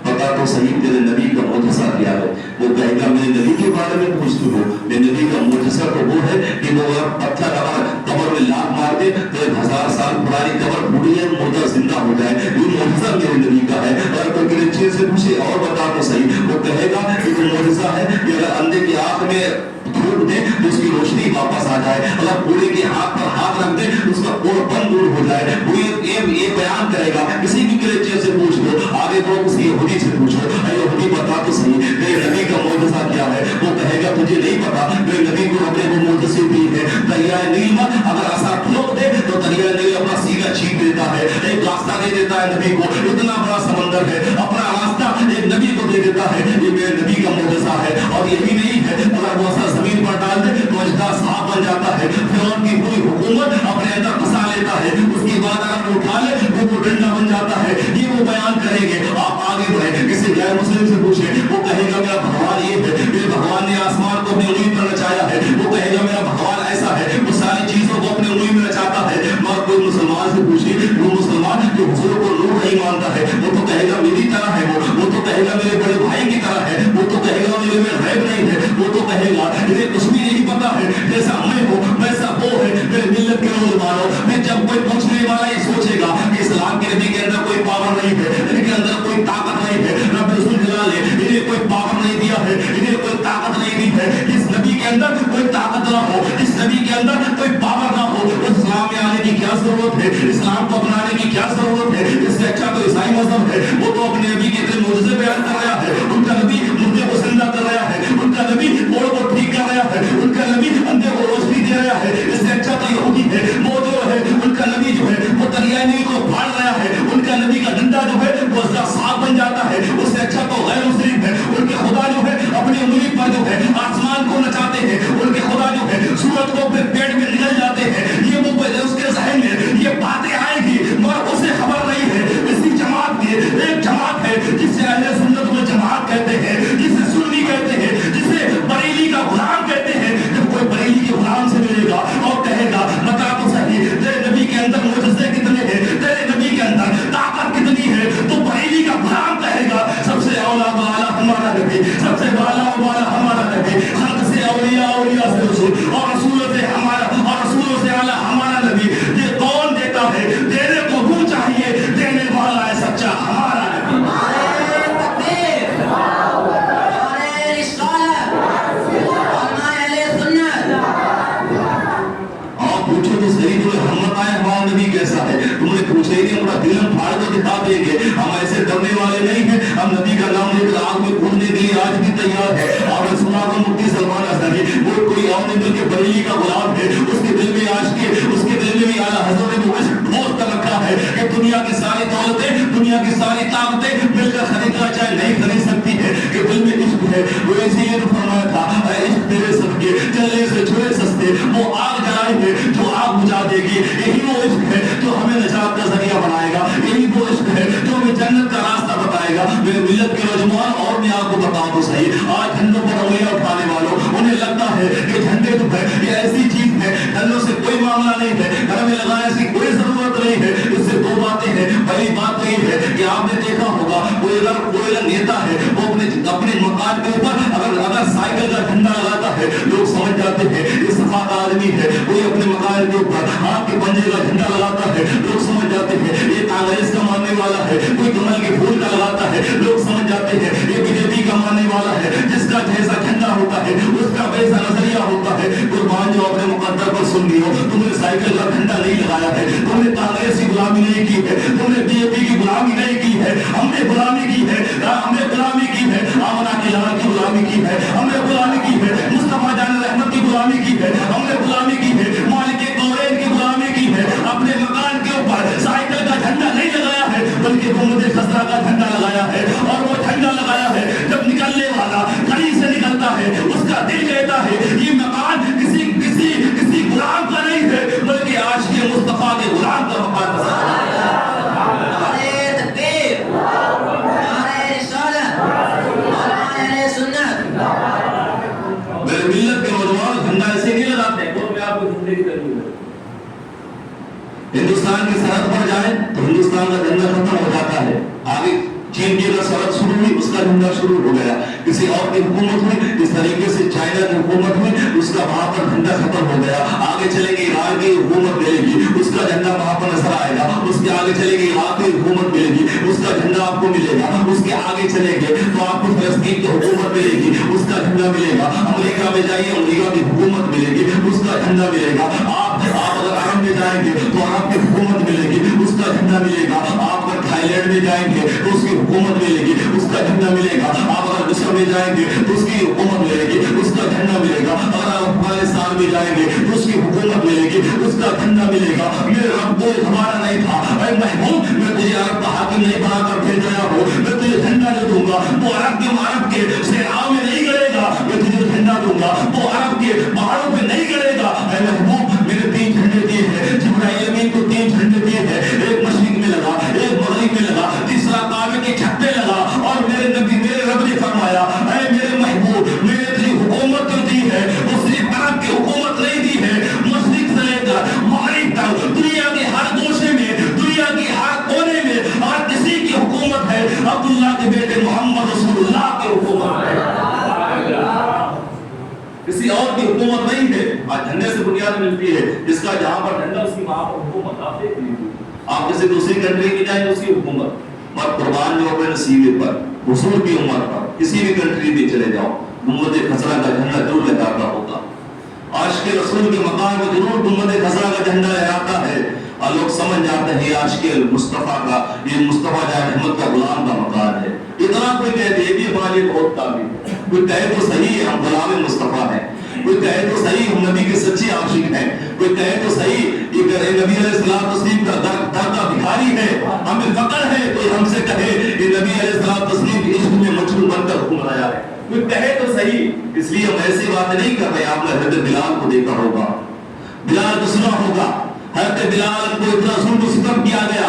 پتا تو صحیح تیرے نبی کا معجزہ کیا ہے, وہ کہے گا میرے نبی کے بارے میں پوچھتے ہو, میرے نبی کا معجزہ تو وہ ہے کہ وہ پتھر اگر قبر میں لات مار دے تو 1000 سال پرانی قبر بوڑھی ہے, مردہ زندہ ہو جائے. یہ معجزہ میرے نبی کا ہے. اور کوئی کرسچین سے پوچھے اور بتا تو صحیح, وہ کہے گا کہ وہ معجزہ ہے کہ اگر اندھے کی آنکھ میں دھوپ دے تو اس کی روشنی واپس آ جائے, اگر بوڑھے کے ہاتھ پر ہاتھ رکھ دے اس کا کوڑ بند دور ہو جائے. وہ یہ بیان کرے گا. کسی بھی کرسچین سے پوچھ لو, آگے تو کسی یہودی سے پوچھو, یہودی بتا تو صحیح میرے نبی کا معجزہ کیا ہے, وہ کہے گا تجھے نہیں پتا, میرے نبی کو ہم نے وہ معجزے دی ہے. دریائے نیل میں اگر ایسا ٹھوک دے تو دریائے نیل اپنا سینہ چھین دیتا ہے, ایک راستہ دے دیتا ہے نبی کو. اتنا بڑا سمندر ہے, اپنا راستہ ایک نبی کو دے دیتا ہے. یہ میرے نبی کا معجزہ ہے. اور یہی نہیں ہے, اگر وہ ایسا زمین پر ڈال دے تو اجدا صاف بن جاتا ہے, فرعون کی پوری حکومت اپنے اندر پھنسا لیتا ہے. اس کے بعد اگر وہ اٹھا لے وہ ڈنڈا بن جاتا ہے. یہ وہ بیان کریں گے. آپ آگے بڑھیں, کسی غیر مسلم سے پوچھیں, وہ کہے گا میرا بھگوان یہ ہے, میرے بھگوان نے آسمان کو اپنی انگلی پر نچایا ہے. وہ کہے گا میرا بھگوان ایسا ہے, وہ ساری چیزوں کو اپنی انگلی میں نچاتا ہے. مگر کوئی مسلمان سے پوچھے, وہ مسلمان جو حضور کو نور نہیں مانتا ہے, وہ تو کہے گا میری طرح ہے, وہ تو کہے گا میرے بڑے بھائی کی طرح ہے, وہ تو کہے گا میرے میں غیب نہیں ہے, وہ تو کہے گا انہیں کچھ بھی نہیں پتا ہے, جیسا میں ہوں ویسا وہ ہے. میرے ملت کے نوجوانوں میں جب کوئی پوچھنے والا یہ سوچے گا کہ اسلام کے نبی کے اندر کوئی پاور نہیں ہے, ان کے اندر کوئی طاقت نہیں ہے, رب الجلال نے انہیں کوئی پاور نہیں دیا ہے, انہیں کوئی طاقت نہیں دی ہے, اس نبی کے اندر کوئی طاقت نہ ہو, اس نبی کے اندر کوئی پاور نہ ہو, اسلام میں آنے کی کیا ضرورت ہے, اسلام کو اپنانے کی کیا ضرورت ہے. اس سے اچھا تو عیسائی مذہب ہے, وہ تو اپنے نبی کے اتنے معجزے بیان کر رہا ہے, ان کا نبی مردے کو زندہ کر رہا ہے, ان کا نبی کوڑ کو ٹھیک کر رہا ہے, ان کا نبی اندھے کو روشنی دے رہا ہے. اس سے اچھا تو یہودی ہے, وہ جو ہے ان کا نبی جو ہے وہ دریائے نیل کو پھاڑ رہا ہے, ان کا نبی کا ڈنڈا جو ہے وہ صاف بن جاتا ہے. اس سے اچھا تو غیر مسلم ہے, ان کے خدا جو ہے اپنی انگلی پر جو ہے آسمان کو نچاتے ہیں, ان کے خدا جو ہے سورج کو اپنے پیٹ میں نگل جاتے ہیں. یہ وہ اس کے ذہن میں یہ باتیں آئیں گی مگر اسے خبر نہیں ہے. اسی جماعت کی ایک جماعت ہے جسے اہل سنت و جماعت کہتے ہیں, جسے سنی کہتے ہیں, جسے بریلی کا غلام کہتے ہیں. جب کوئی بریلی کے غلام سے ملے گا اور کہے گا بتا تو صحیح تیرے نبی کے اندر معجزے کتنے ہیں, تیرے نبی کے اندر طاقت کتنی ہے, تو بریلی کا غلام کہے گا سب سے اولا والا ہمارا نبی, سب سے والا ہمارا نبی, خلق سے اولیاء, اولیاء سے رسول, اور رسولوں سے ہمارا, اور رسولوں سے اعلیٰ ہمارا نبی. یہ کون دیتا ہے, دینے کو وہ چاہیے, دینے والا ہے سچا ہمارا نبی. کیسا ہے, تم نے پوچھے کہ اپنا دل ہم پھاڑ کر دکھا دیں گے. ہم ایسے ڈرنے والے نہیں ہیں, ہم نبی کا نام لے کر آگ میں کودنے کے لیے آج بھی تیار ہے. آپ نے سنا کہ مفتی سلمان اصغری وہ کوئی اور نہیں بلکہ بریلی کا غلام ہے, اس کے دل میں آج کے اس کے دل میں بھی اعلیٰ حضرت نے وہ ڈھوس کر رکھا ہے کہ دنیا کی ساری دولتیں, دنیا کی ساری طاقتیں مل کر خریدنا چاہے نہیں خرید سکتی ہے, کہ دل میں عشق ہے. وہ ایسے ہی تو فرمایا تھا اے عشق تیرے صدقے چلنے سے چھوڑے سستے, وہ آگ جلائیں گے جو آگ بجھا دے گی. یہی وہ عشق ہے جو ہمیں نجات کا ذریعہ بنائے گا, یہی وہ عشق ہے جو ہمیں جنت کا راستہ بتائے گا. میرے ملت کے نوجوان, اور میں آپ کو بتاؤں تو صحیح, آج جھنڈوں پر انگلیاں اٹھانے والوں انہیں لگتا ہے کہ جھنڈے پیر کے اوپر آپ کے پنجے کا جھنڈا لگاتا ہے لوگ سمجھ جاتے ہیں یہ کانگریس کا ماننے والا ہے، کوئی کمل کے پھول کا لگاتا ہے لوگ سمجھ جاتے ہیں یہ بی جے پی کا ماننے والا ہے، جس کا جیسا جھنڈا ہوتا ہے اس کا ویسا نظریہ ہوتا ہے۔ قربان جو اپنے مقدر پر سن لیو، تم نے سائیکل کا جھنڈا نہیں لگایا ہے، تم نے کانگریس کی غلامی نہیں کی ہے، تم نے بی جے پی کی غلامی نہیں کی ہے، ہم نے غلامی کی ہے، ہم نے غلامی کی ہے، آمنہ کے لال کی غلامی کی ہے، ہم نے غلامی کی ہے، مصطفیٰ جان رحمت کی غلامی کی ہے، ہم نے غلامی کی ہے، مالک قورین کی غلامی کی ہے۔ اپنے مکان کے اوپر سائیکل کا جھنڈا نہیں لگایا ہے بلکہ گنبد خضرا کا جھنڈا لگایا ہے، اور وہ جھنڈا لگایا ہے جب نکلنے والا گھڑی سے نکلتا ہے اس کا دل کہتا ہے یہ مکان کسی غلام کا نہیں ہے بلکہ عاشق مصطفیٰ کے غلام کا مکان ہے۔ میرے ملت کے نوجوان جھنڈا ایسے نہیں لگاتے ہیں، میں آپ کو جھنڈے کی ترغیب ہے۔ ہندوستان کی سرحد پر جائیں تو ہندوستان کا جھنڈا ختم ہو جاتا ہے، آگے چین کی اگر سرحد شروع ہوئی اس کا جھنڈا شروع ہو گیا، کسی اور کی حکومت ہوئی اس طریقے سے چائنا کی حکومت ہوئی اس کا وہاں پر جھنڈا ختم ہو گیا، آگے چلے گی ایران کی حکومت ملے گی اس کا جھنڈا وہاں پر نظر آئے گا، اس کے آگے چلے گی عراق کی حکومت ملے گی اس کا جھنڈا آپ کو ملے گا، اس کے آگے چلے گے تو آپ کو فلسطین کی حکومت ملے گی اس کا جھنڈا ملے گا، امریکہ میں جائیے امریکہ کی حکومت ملے گی اس کا جھنڈا ملے گا، آپ اگر عرب میں جائیں گے تو عرب کی حکومت ملے گی اس کا جھنڈا ملے گا، آپ اگر تھائی لینڈ میں جائیں گے تو اس کی حکومت ملے گی اس کا جھنڈا ملے گا، آپ اگر مصر میں جائیں گے تو اس کی حکومت ملے گی اس کا جھنڈا ملے گا، اگر آپ افغانستان میں جائیں گے تو اس کی حکومت ملے گی اس کا جھنڈا ملے گا۔ میرے رب کو ہمارا نہیں تھا، اے محبوب میں تجھے عرب کا حاکم نہیں بنا کر بھیج رہا ہوں، میں تجھے جھنڈا جو دوں گا وہ عرب کے صحراؤں میں نہیں گڑے گا، میں تجھے جھنڈا دوں گا وہ عرب کے پہاڑوں پہ نہیں گڑے گا۔ اے محبوب میرے 3 جھنڈے دیے ہیں، جبرائیل امین کو 3 جھنڈے دیے ہیں، ایک مشرق میں لگا ایک مغرب میں لگا تیسرا کعبے کے چھت پہ لگا، اور میرے نبی میرے رب نے فرمایا اے میرے محبوب میں نے تجھے حکومت جو دی ہے وہ صرف عرب کی حکومت نہیں دی ہے، مشرق سے لے کر مغرب تک دنیا کے ہر گوشے میں دنیا کے ہر کونے میں ہر کسی کی حکومت ہے، عبداللہ کے بیٹے محمد رسول اللہ کی حکومت ہے، کسی اور کی حکومت نہیں ہے۔ آج جھنڈے سے بنیاد ملتی ہے، جس کا جہاں پر جھنڈا اس کی وہاں پر حکومت، آپ دیکھ لیجیے، آپ کسی دوسری کنٹری میں جائیں اس کی حکومت، مگر قربان جو اپنے نصیبے پر حضور کی عمر پر کسی بھی کنٹری میں چلے جاؤ گنبد خضرا کا جھنڈا ضرور لہراتا ہوگا، عاشق رسول کے مقام میں ضرور گنبد خضرا کا جھنڈا لہراتا ہے، اور لوگ سمجھ جاتے ہیں یہ عاشق مصطفیٰ کا یہ مصطفیٰ جان احمد کا غلام کا مقام ہے۔ اتنا کوئی کہہ دے کہ ہمارے بہت قابل ہے، کوئی کہے تو صحیح ہے ہم غلام مصطفیٰ ہیں، کوئی کہے تو صحیح ہم نبی کے سچے عاشق ہیں، کوئی کہے تو صحیح یہ نبی علیہ السلام تسلیم کا در کا بھکاری ہے، ہمیں فقر ہے کوئی ہم سے کہے کہ نبی علیہ السلام تسلیم کے عشق میں مجنون بن کر حکم لایا ہے، کوئی کہے تو صحیح۔ اس لیے ہم ایسی باتیں نہیں کر رہے، آپ نے حضرت بلال کو دیکھا ہوگا، بلال کو سنا ہوگا، حضرت بلال کو اتنا ظلم و ستم کیا گیا،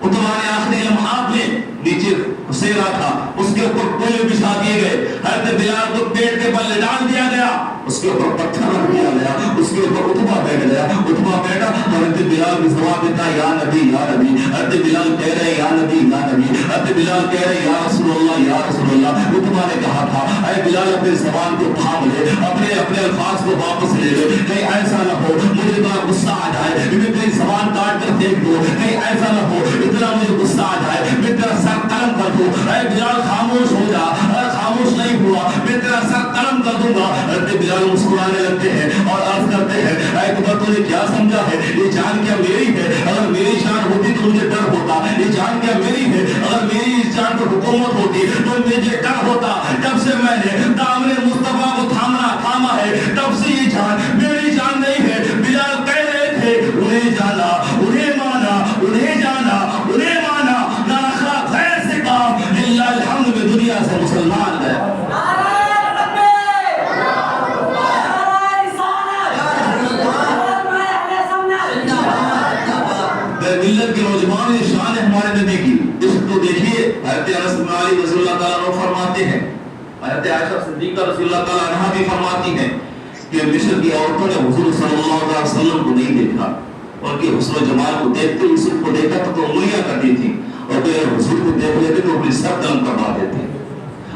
اتوارے آخری لمحات میں نیچے حسیرا تھا اس کے اوپر کوئلے بچھا دیے گئے، حضرت بلال کو پیٹ کے بل ڈال دیا گیا، اس کے اوپر پتھر رکھ دیا گیا، اس کے اوپر عتبہ بیٹھ گیا، عتبہ بیٹھا، حضرت بلال نے جواب دیتا یا نبی یا نبی، حضرت بلال کہہ رہے یا نبی یا نبی، حضرت بلال کہہ رہے یا رسول اللہ یا رسول اللہ۔ عتبہ نے کہا تھا اے بلال اپنے زبان کو تھام لے، اپنے الفاظ کو واپس لے لے، کہیں ایسا نہ ہو مجھے بڑا غصہ آ جائے میں تیری زبان کاٹ کر پھینک دوں، کہیں ایسا نہ ہو اتنا مجھے غصہ آ جائے میں تیرا سر قلم کر دوں۔ اے بلال خاموش ہو جا، اگر خاموش نہیں ہوا میں تیرا سر قلم کر دوں گا۔ حضرت بلال مسکرانے لگتے ہیں اور عرض کرتے ہیں اے عتبہ تو نے کیا سمجھا ہے، یہ جان کیا میری ہے، اگر میری جان ہوتی تو مجھے ڈر ہوتا، یہ جان کیا میری ہے، اگر میری اس جان پر حکومت ہوتی تو مجھے ڈر ہوتا۔ جب سے میں نے دامن مصطفیٰ کو تھاما ہے تب سے یہ جان میری جان نہیں ہے۔ بلال کہہ رہے تھے انہیں جانا انہیں مانا انہیں جانا انہیں مانا، نہ رکھا غیر سے کام، للہ الحمد میں دنیا سے مسلمان گئے۔ ملت کے نوجوان شان ہے ہمارے نبی کی، اس کو دیکھیے حضرت انس بن مالک رضی اللہ تعالیٰ عنہ فرماتے ہیں، حضرت عائشہ صدیقہ رضی اللہ تعالیٰ عنہ بھی فرماتی ہیں کہ مصر کی عورتوں نے حضور صلی اللہ علیہ وسلم کو نہیں دیکھا، اور کہ حسن و جمال کو دیکھتے یوسف کو دیکھا تو انگلیاں کرتی تھی، اور کہ حضور کو دیکھ لیتے تو اپنی سر قلم کروا دیتے،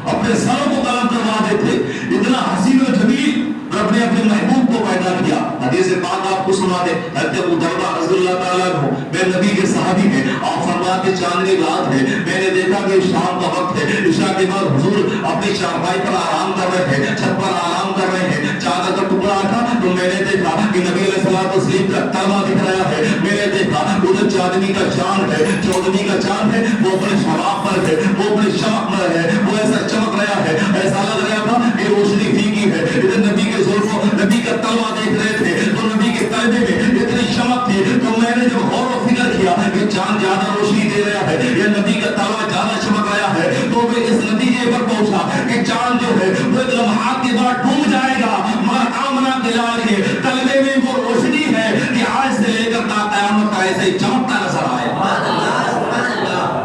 اپنے سروں کو قلم کروا دیتے۔ اتنا حسین و جمیل رب نے اپنے محبوب کو پیدا کیا۔ حدیث پاک آپ کو سنا فرماتے حضرت ابو درداء رضی اللہ تعالیٰ عنہ میرے نبی کے صحابی ہیں، آپ فرماتے چاندنی رات ہے، میں نے دیکھا کہ شام کا وقت ہے، عشاء کے بعد حضور اپنی چارپائی پر آرام کر رہے ہیں، چھت پر آرام کر رہے ہیں، چادر کا ٹکڑا تھا تو میں نے دیکھا کہ نبی علیہ الصلوۃ والتسلیم کا تلوہ دکھ رہا ہے، میں نے دیکھا ادھر چاندنی کا چاند ہے، چودھویں کا چاند ہے، وہ اپنے شباب پر ہے، وہ اپنے چمک میں ہے، وہ ایسا چمک رہا ہے، ایسا لگ رہا تھا کہ روشنی پھیکی ہے، ادھر نبی کے زلفوں نبی کا تلوہ دیکھ رہے تھے تو نبی کے تلوے میں اتنی چمک تھی، تو میں نے جب غور و فکر کیا کہ چاند زیادہ روشنی دے رہا ہے یا نبی کا تلوہ زیادہ چمک رہا ہے، تو میں اس نتیجے پر پہنچا کہ چاند جو ہے وہ ایک لمحات کے بعد ڈوب جائے گا، مگر آمنہ کے لال کے تلوے میں وہ روشنی ہے کہ آج سے لے کر تا قیامت ایسے ہی چمکتا نظر آئے گا۔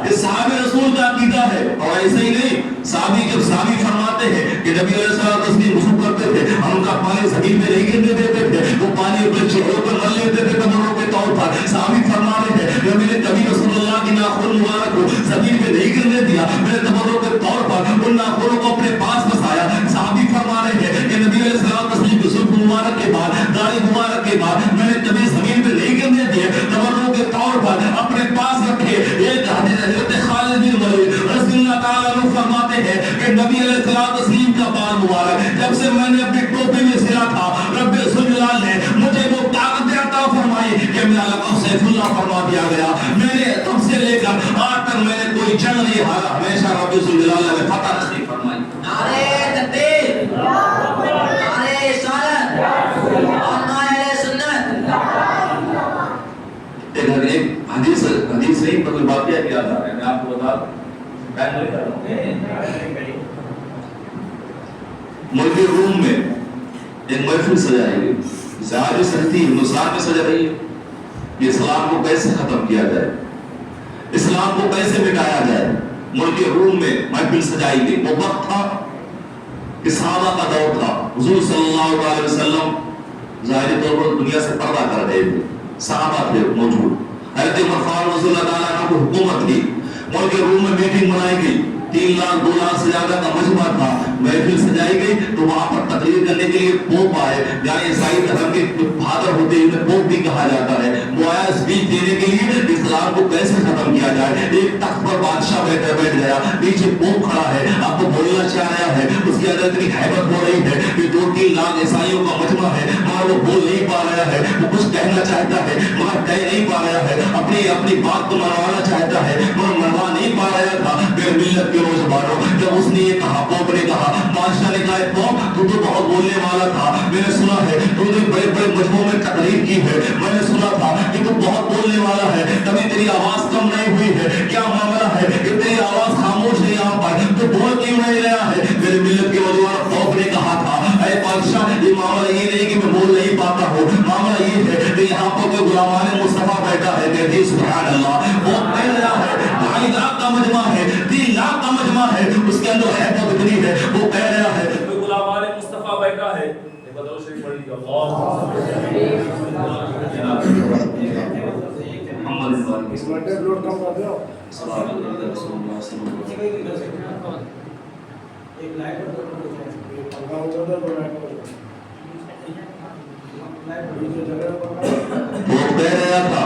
اس صحابہ رسول کا عقیدہ ہے، اور ایسے ہی نہیں، صحابی جب صحابی فرماتے ہیں کہ نبی علیہ الصلوۃ والتسلیم وضو کرتے تھے، ہم ان کا پانی زمین میں نہیں گرنے دیتے تھے، وہ پانی اپنے چہروں پر مل لیتے تھے تبرک کے طور پر۔ صحابی فرما رہے ہیں کہ میں نے کبھی رسول اللہ کی ناخن مبارک کو زمین میں نہیں گرنے دیا، میں نے تبرک کے طور پر ان ناخنوں کو اپنے پاس بسایا۔ صحابی فرما رہے ہیں کہ نبی علیہ الصلوۃ والتسلیم کے زلف مبارک کے بعد، داڑھی مبارک کے بعد میں نے کبھی زمین پہ نہیں گرنے دیے، تبرک کے طور پر اپنے پاس رکھے۔ ایک حضرت خالد بن ولید رضی اللہ تعالیٰ عنہ فرماتے ہیں کہ نبی علیہ الصلوۃ والتسلیم کا بال مبارک جب سے میں نے اپنی ٹوپی میں سلا تھا، رب ذوالجلال نے مجھے وہ طاقت عطا فرمائی کہ میرا لقب سیف اللہ فرما دیا گیا۔ میں نے تب سے لے کر آج تک میں نے کوئی جنگ نہیں ہارا، ہمیشہ رب ذوالجلال نے فتح نصیب فرمائی۔ نعرہ تکبیر، نعرہ رسالت اور نعرہ سنت۔ ایک حدیث نہیں مطلب واقعہ کیا تھا، میں آپ کو بتا دوں، ملک روم میں ایک محفل سجائی گئی، ظاہر سجتی ہندوستان میں سجا رہی ہے کہ اسلام کو کیسے ختم کیا جائے، اسلام کو کیسے مٹایا جائے۔ ملک روم میں محفل سجائی گئی، وہ وقت تھا کہ صحابہ کا دور تھا، حضور صلی اللہ علیہ وسلم ظاہری طور پر دنیا سے پردہ کر رہے تھے، صحابہ تھے موجود، حضرت عمر فاروق رضی اللہ تعالیٰ عنہ کو حکومت تھی، ملک روم میں میٹنگ منائی گئی، 3 لاکھ 2 لاکھ سے زیادہ کا مجمع تھا، محفل سجائی گئی تو وہاں پر تقریر کرنے کے لیے پوپ آئے، یعنی عیسائی دھرم کے فادر ہوتے ہیں انہیں پوپ بھی کہا جاتا ہے، وہ آیا اسپیچ دینے کے لیے اسلام کو کیسے ختم کیا جائے۔ ایک تخت پر بادشاہ بیٹھ گیا، نیچے پوپ کھڑا ہے، اب وہ بولنا چاہ رہا ہے، اس کے اندر اتنی ہیبت ہو رہی ہے کہ 2-3 لاکھ عیسائیوں کا مجمع ہے، مگر وہ بول نہیں پا رہا ہے، وہ کچھ کہنا چاہتا ہے مگر کہہ نہیں پا رہا ہے، اپنی بات کو منوانا چاہتا ہے مگر منوا نہیں پا رہا تھا۔ میرے ملت کے نوجوانوں، جب اس نے یہ کہا، پوپ نے کہا، بادشاہ نے کہا پوپ تو بہت بولنے والا تھا، میں نے سنا ہے تو نے بڑے بڑے مجموعوں میں تقریر کی ہے، میں نے سنا تھا کہ تو بہت بولنے والا ہے، کبھی تیری آواز کم نہیں ہوئی ہے، کیا معاملہ ہے کہ تیری آواز خاموش ہے یہاں پر، تو بول کیوں نہیں رہا ہے۔ میرے ملت کے نوجوان، پوپ نے کہا تھا اے بادشاہ، یہ معاملہ یہ نہیں کہ میں بول نہیں پاتا ہوں، معاملہ یہ ہے کہ یہاں پر کوئی غلامان مصطفیٰ بیٹھا ہے، کہتے سبحان اللہ، وہ کہہ رہا ہے 2.5 لاکھ کا مجمع ہے، 3 لاکھ کا مجمع ہے، اس کے اندر ہے تو اتنی ہے، وہ کہہ رہا ہے کوئی غلامان مصطفیٰ بیٹھا ہے۔ بدر شریف پڑھ لیجیے، اللہ محمد اس منٹ لوڈ کم کر دو، صلی اللہ علیہ وسلم۔ ایک لائٹ پر وہ کہہ رہا تھا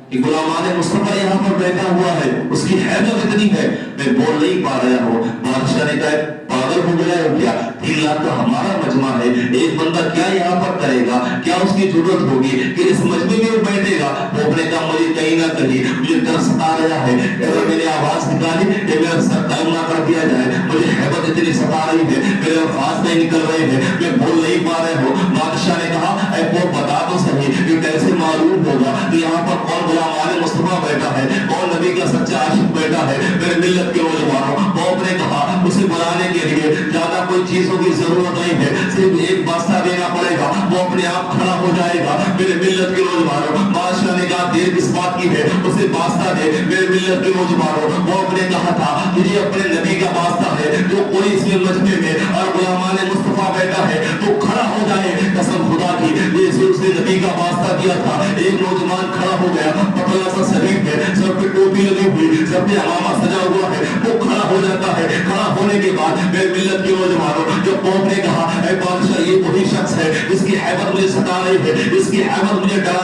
کہ غلامان مصطفیٰ یہاں پر بیٹھا ہوا ہے، اس کی حیبت اتنی ہے، میں بول نہیں پا رہا ہوں۔ بادشاہ نے کہا پاگل ہو گیا ہے کیا، 3 لاکھ کا ہمارا مجمع ہے، ایک بندہ کیا یہاں پر کرے گا، کیا اس کی ضرورت ہوگی کہ اس مجمع میں وہ بیٹھے گا۔ وہ اپنے کام مجھے کہیں نہ کہیں مجھے ڈر ستا رہا ہے، اگر میں نے آواز نکالی کہ میرا سر قلم نہ کر دیا جائے، مجھے حیبت اتنی ستا رہی ہے، میرے الفاظ نہیں نکل رہے ہیں، میں بول نہیں پا رہا ہوں۔ بادشاہ نے کہا اے وہ بتا تو صحیح کہ کیسے معلوم ہوگا کہ یہاں پر کون غلامان مصطفیٰ بیٹھا ہے، کون نبی کا سچا عاشق بیٹھا ہے۔ میرے ملت کے نوجوانوں، پوپ نے کہا اسے بلانے کے لیے زیادہ کوئی چیزوں کی ضرورت نہیں ہے، صرف ایک واسطہ دینا پڑے گا، وہ اپنے آپ کھڑا ہو جائے گا۔ میرے ملت کے نوجوانوں، بادشاہ نے کہا دیر کس بات کی ہے، اسے واسطہ دے۔ میرے ملت کے نوجوانوں، پوپ نے کہا تھا مجھے اپنے نبی کا واسطہ ہے، جو کوئی اس میں مجمع میں اور غلامان مصطفیٰ بیٹھا ہے تو کھڑا ہو جائے۔ قسم خدا کی جیسے اس نے نبی کا واسطہ کیا تھا، ایک نوجوان کھڑا ہو گیا، پتلا سا شریف ہے، سر پہ ٹوپی لگی ہوئی، سر پہ امامہ سجا ہوا ہے، وہ کھڑا ہو جاتا ہے۔ کھڑا ہونے کے بعد میرے ملت کے نوجوانوں، جب پوپ نے کہا اے بادشاہ یہ وہی شخص ہے جس کی حیبت مجھے ستا رہی ہے، جس کی حیبت مجھے ڈرا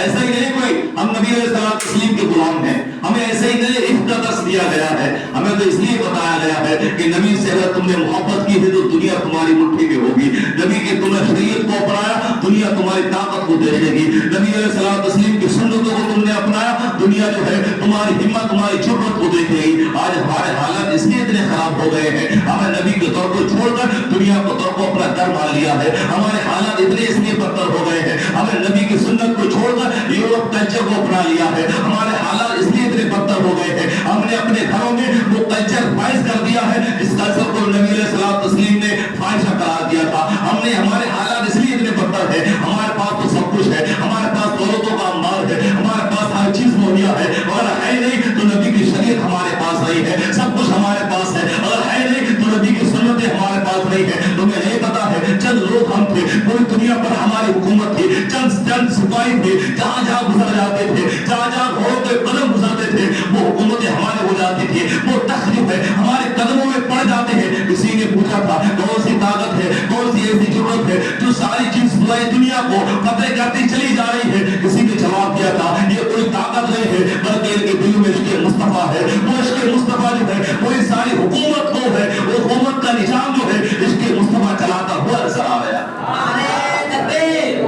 ایسا ہی نہیں کوئی ہم نبی علیہ السلام تسلیم کے غلام ہیں، ہمیں ایسے ہی نہیں عشق کا درس دیا گیا ہے، ہمیں تو اس لیے بتایا گیا ہے کہ نبی سے اگر تم نے محبت کی ہے تو دنیا تمہاری مٹھی میں ہوگی، نبی کی تم نے شریعت کو اپنایا دنیا تمہاری طاقت کو دیکھے گی، نبی علیہ السلام تسلیم کی سنتوں کو تم نے اپنایا دنیا جو ہے تمہاری ہمت تمہاری جرأت کو دیکھے گی۔ آج ہمارے حالات اس لیے اتنے خراب ہو گئے ہیں، ہمیں نبی کے دور کو چھوڑ کر دنیا کو دور کو اپنا در مان لیا ہے، ہمارے حالات اتنے اس لیے بدتر ہو گئے ہیں، ہمیں نبی کی سنت کو چھوڑ کر یورپ کلچر کو اپنا لیا ہے، ہمارے حالات اس لیے اتنے بدتر ہو گئے ہیں، ہم نے اپنے گھروں میں وہ کلچر فائز کر دیا ہے جس کلچر کو نبی علیہ السلام تسلیم نے فائشہ قرار دیا تھا، ہمارے حالات اس لیے اتنے بدتر ہے، ہمارے پاس تو سب کچھ ہے، ہمارے پاس دولتوں کا انبار ہے، ہمارے پاس ہر چیز مہیا ہے، اگر ہے نہیں تو نبی کی شریعت ہمارے پاس نہیں ہے، سب کچھ ہمارے پاس ہے، اگر ہے نہیں تو نبی کی سنتیں ہمارے پاس نہیں ہے۔ تمہیں نہیں پتا ہے چند لوگ ہم تھے، پوری دنیا پر ہماری حکومت تھی، چند سپاہی تھے، جہاں جہاں گزر جاتے تھے، جہاں جہاں گھوڑوں کے قدم گزرتے تھے وہ حکومتیں ہمارے ہو جاتی تھی، وہ تخت جو ہے ہمارے قدموں میں پڑ جاتے ہیں۔ کسی نے پوچھا تھا کون سی طاقت ہے، کون سی ایسی ضرورت ہے جو ساری چیز پوری دنیا کو فتح کرتی چلی جا رہی ہے؟ کسی نے جواب دیا تھا یہ کوئی طاقت نہیں ہے بلکہ ان کے دل میں عشق مصطفیٰ ہے، وہ عشق مصطفیٰ جو ہے وہی ساری حکومت کو ہے، وہ حکومت کا نظام جو ہے عشق مصطفیٰ چلاتا ہوا نظر آ رہا ہے۔ نعرہ تکبیر،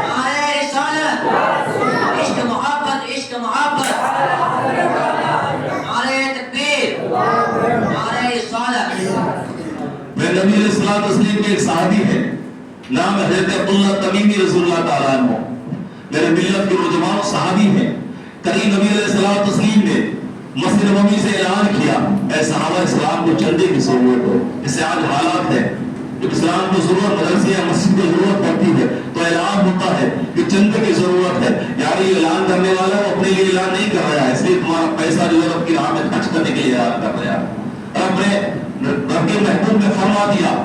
نعرہ رسالت، عشق محبت، عشق محبت، نعرہ تکبیر، نعرہ رسالت۔ میں نبی علیہ السلام تسلیم کے ایک صحابی ہے، نام ہے حضرت عبداللہ تمیمی رضی اللہ تعالیٰ عنہ، میرے ملت کے نوجوان صحابی ہیں۔ کہیں نبی علیہ السلام تسلیم نے مسجد نبوی سے اعلان کیا اے صحابہ اسلام کو چندے کی ضرورت ہے، جیسے آج حالات ہے جب اسلام کو ضرورت مدرسے یا مسجد کو ضرورت پڑتی ہے تو اعلان ہوتا ہے کہ چندے کی ضرورت ہے، یار یہ اعلان کرنے والا وہ اپنے لیے اعلان نہیں کر رہا ہے، اس لیے تمہارا پیسہ جو ہے رب کی راہ میں خرچ کرنے کے لیے اعلان کر رہا ہے۔ رب نے رب کے محبوب نے فرما دیا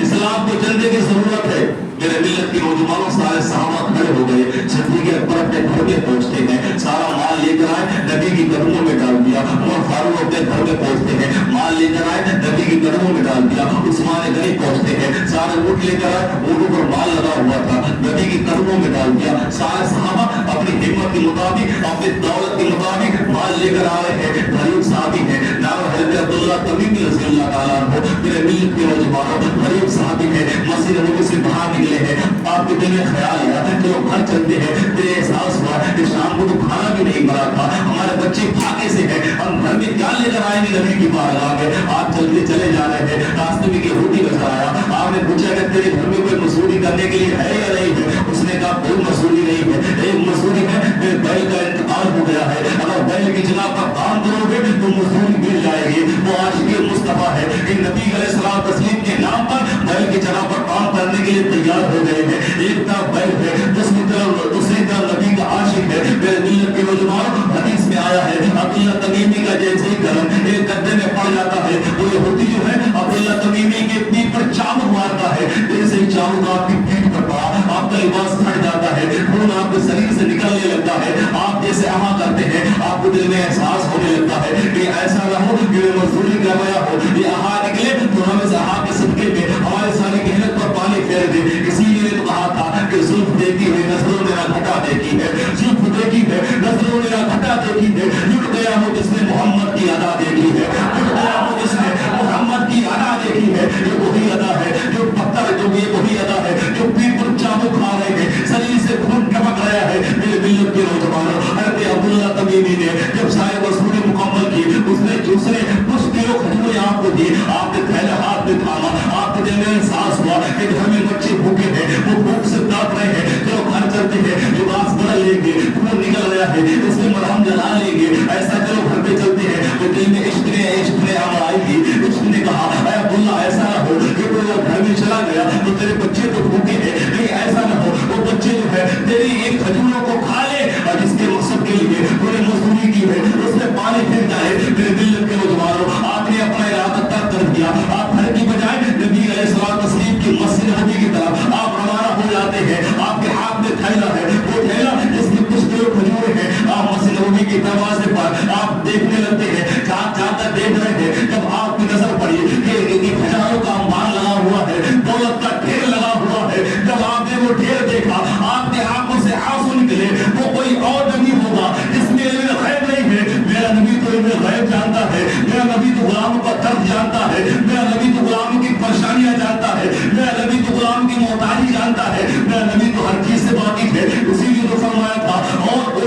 اسلام کو چندے کی ضرورت ہے، میرے ملت کے نوجوانوں سارے صحابہ کھڑے ہو گئے، صدیق اکبر اپنے گھر میں پہنچتے ہیں، سارا مال لے کر آئے نبی کی قدموں میں ڈال دیا، عمر فاروق اپنے گھر میں پہنچتے ہیں، مال لے کر آئے نبی کی قدموں میں ڈال دیا، عثمان غنی پہنچتے ہیں، سارے اونٹ لے کر آئے، اونٹوں پر مال لگا ہوا تھا نبی کی قدموں میں ڈال دیا، سارے صحابہ اپنی ہمت کے مطابق اپنی دولت کے مطابق مال لے کر آ رہے ہیں۔ غریب صحابی ہے نام حضرت عبداللہ تمیمی رضی اللہ تعالیٰ عنہ، میرے ملت کے نوجوانوں غریب صحابی ہے، مسجد نبوی سے باہر نکلے ہیں، آپ کے دل میں خیال آیا کہ وہ گھر چلتے ہیں، تیرے احساس ہوا کہ شام کو تو کھانا بھی نہیں بنا تھا، ہمارے بچے پھاکے سے ہیں، ہم گھر میں کیا لے کر آئیں گے نبی کی بارگاہ میں؟ آپ چلتے چلے جا رہے ہیں، راستے میں روٹی نظر آیا، آپ نے پوچھا کہ تیرے گھر میں کوئی مزدوری کرنے کے لیے ہے یا نہیں ہے؟ اس نے کہا کوئی مزدوری نہیں ہے، ایک مزدوری ہے میرے بیل کا انتقال ہو گیا ہے، اگر بیل کی جگہ پر کام کرو گے تو مزدوری مل جائے گی۔ وہ عاشق مصطفیٰ ہے کہ نبی علیہ السلام تسلیم کے نام پر بیل کی جگہ پر کام کرنے کے لیے تیار ہو گئے ہیں، ایک طرف بیل ہے دوسری طرف نبی کا عاشق ہے۔ میرے ملت کے نوجوان حدیث میں آیا ہے عبداللہ تمیمی کا جیسے ہی قدم ایک گدے میں پڑ جاتا ہے وہ یہودی جو ہے عبداللہ تمیمی کے پیٹھ پر چابک مارتا ہے، جیسے ہی چابک آپ کی پیٹھ پر پڑا آپ کا لباس پھٹ جاتا ہے، خون آپ کے شریر سے نکلنے لگتا ہے، آپ جیسے اما کرتے ہیں آپ کو دل میں احساس ہونے لگتا ہے کہ ایسا نہ ہو کہ میں مزدوری کر رہا ہو، یہ احا نکلے تو ہم اس احا کے صدقے میں ہمارے ساری محنت پر پانی پھیر دے۔ اسی لیے تو کہا تھا کہ زلف دیکھی ہوئی نظروں نے گھٹا دیکھی ہے، زلف دیکھی ہے نظروں نے گھٹا دیکھی ہے، لٹ گیا ہو جس نے محمد کی ادا دیکھی ہے، لٹ گیا ہو جس نے محمد کی ادا دیکھی ہے، یہ وہی ادا ہے جو پتھر جو یہ وہی ادا ہے جو پیٹ پر چابک کھا رہے ہیں، شریر سے خون ٹپک رہا ہے۔ میرے ملت کے نوجوانوں حضرت عبداللہ تمیمی نے جب سارے مزدوری مکمل کی اس نے دوسرے کچھ کلو کھجوریں آپ کو دی، آپ نے پہلے ہاتھ میں تھاما، آپ کے دل میں احساس ہوا کہ گھر میں بچے بھوکے ہیں وہ بھوک سے تڑپ رہے ہیں، چلو گھر چلتے ہیں لباس بدل لیں گے، خون نکل رہا ہے اس میں مرہم جلا لیں گے، ایسا چلو گھر پہ چلتے ہیں تو دل میں عشق نے ہم آئے گی۔ عشق نے کہا اے عبداللہ ایسا نہ ہو کہ کوئی گھر میں چلا گیا تو تیرے بچے تو بھوکے ہیں، نہیں ایسا نہ ہو وہ بچے جو ہے تیری ایک کھجوروں کو کھا لے اور جس کے مقصد کے لیے تو نے مزدوری کی ہے اس میں پانی پھر جائے۔ میرے ملت کے نوجوانوں آپ نے اپنا ارادہ ترک کر دیا، آپ گھر کی بجائے نبی علیہ السلام تسلیم کی مسجد نبوی کی طرف آپ روانہ ہو جاتے ہیں، آپ کے ہاتھ میں تھیلا ہے، وہ تھیلا جس میں کچھ کلو کھجوریں ہیں، آپ مسجد نبوی کے دروازے پر آپ دیکھنے لگتے ہیں، جہاں تک دیکھ رہے ہیں جب آپ کی نظر پڑی کہ ہزاروں کا انبار لگا ہوا ہے، دولت کا ڈھیر لگا ہوا ہے، جب آپ نے وہ ڈھیر دیکھا آپ کے آنکھوں سے آنسو نکلے۔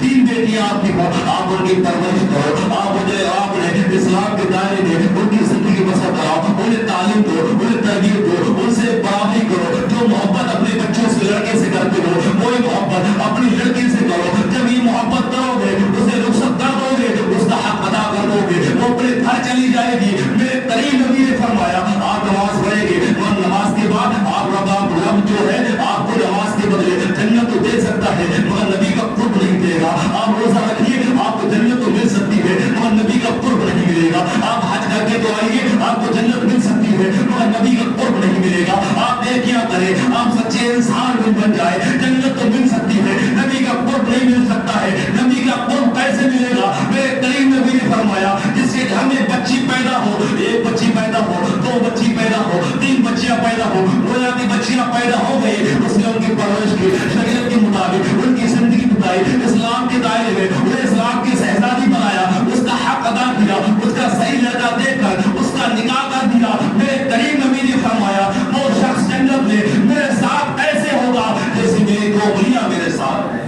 3 بیٹیاں آپ کی ہو، آپ ان کی پرورش کرو، آپ نے اسلام کے دائرے میں ان کی زندگی بسر کراؤ، انہیں تعلیم دو، انہیں تربیت دو، ان سے برابری کرو. جو محبت اپنے بچوں سے لڑکے سے کرتے ہو وہی محبت اپنی لڑکی سے کرو. جب یہ محبت کرو گے اسے رخصت کر دو گے، اس کا حق ادا کر دو گے، وہ اپنے گھر چلی جائے گی. میرے کریم نبی نے فرمایا آپ نماز پڑھیں گے اور نماز کے بعد آپ رب جو ہے آپ کو نماز کے بدلے جنت تو دے سکتا ہے مگر نبی کا قرب نہیں دے گا. آپ روزہ رکھیے آپ کو جنت تو مل سکتی ہے مگر نبی کا قرب نہیں ملے گا. آپ حج کر کے تو آئیے آپ کو جنت مل سکتی ہے مگر نبی کا قرب نہیں ملے گا. آپ نیکیاں کریں، آپ سچے انسان بن جائے، جنت تو مل سکتی ہے، نبی کا قرب نہیں مل سکتا ہے. نبی کا قرب کیسے ملے گا؟ میرے کریم نبی نے فرمایا جس کے گھر میں بچی پیدا ہو، 1 بچی پیدا ہو، 2 بچی پیدا ہو، 3 بچیاں پیدا ہو، گویا کی بچیاں پیدا ہو گئی، اس نے ان کی پرورش کی شریعت کے مطابق، ان کی زندگی بتائی، اسلام کے دائرے میں انہیں اسلام کی شہزادی بنایا، اس کا حق ادا کیا، اس کا صحیح لڑکا دیکھ کر اس کا نکاح کر دیا. میرے کریم نبی نے فرمایا وہ شخص جنت میں میرے ساتھ ایسے ہوگا جیسے میری 2 انگلیاں میرے ساتھ ہیں.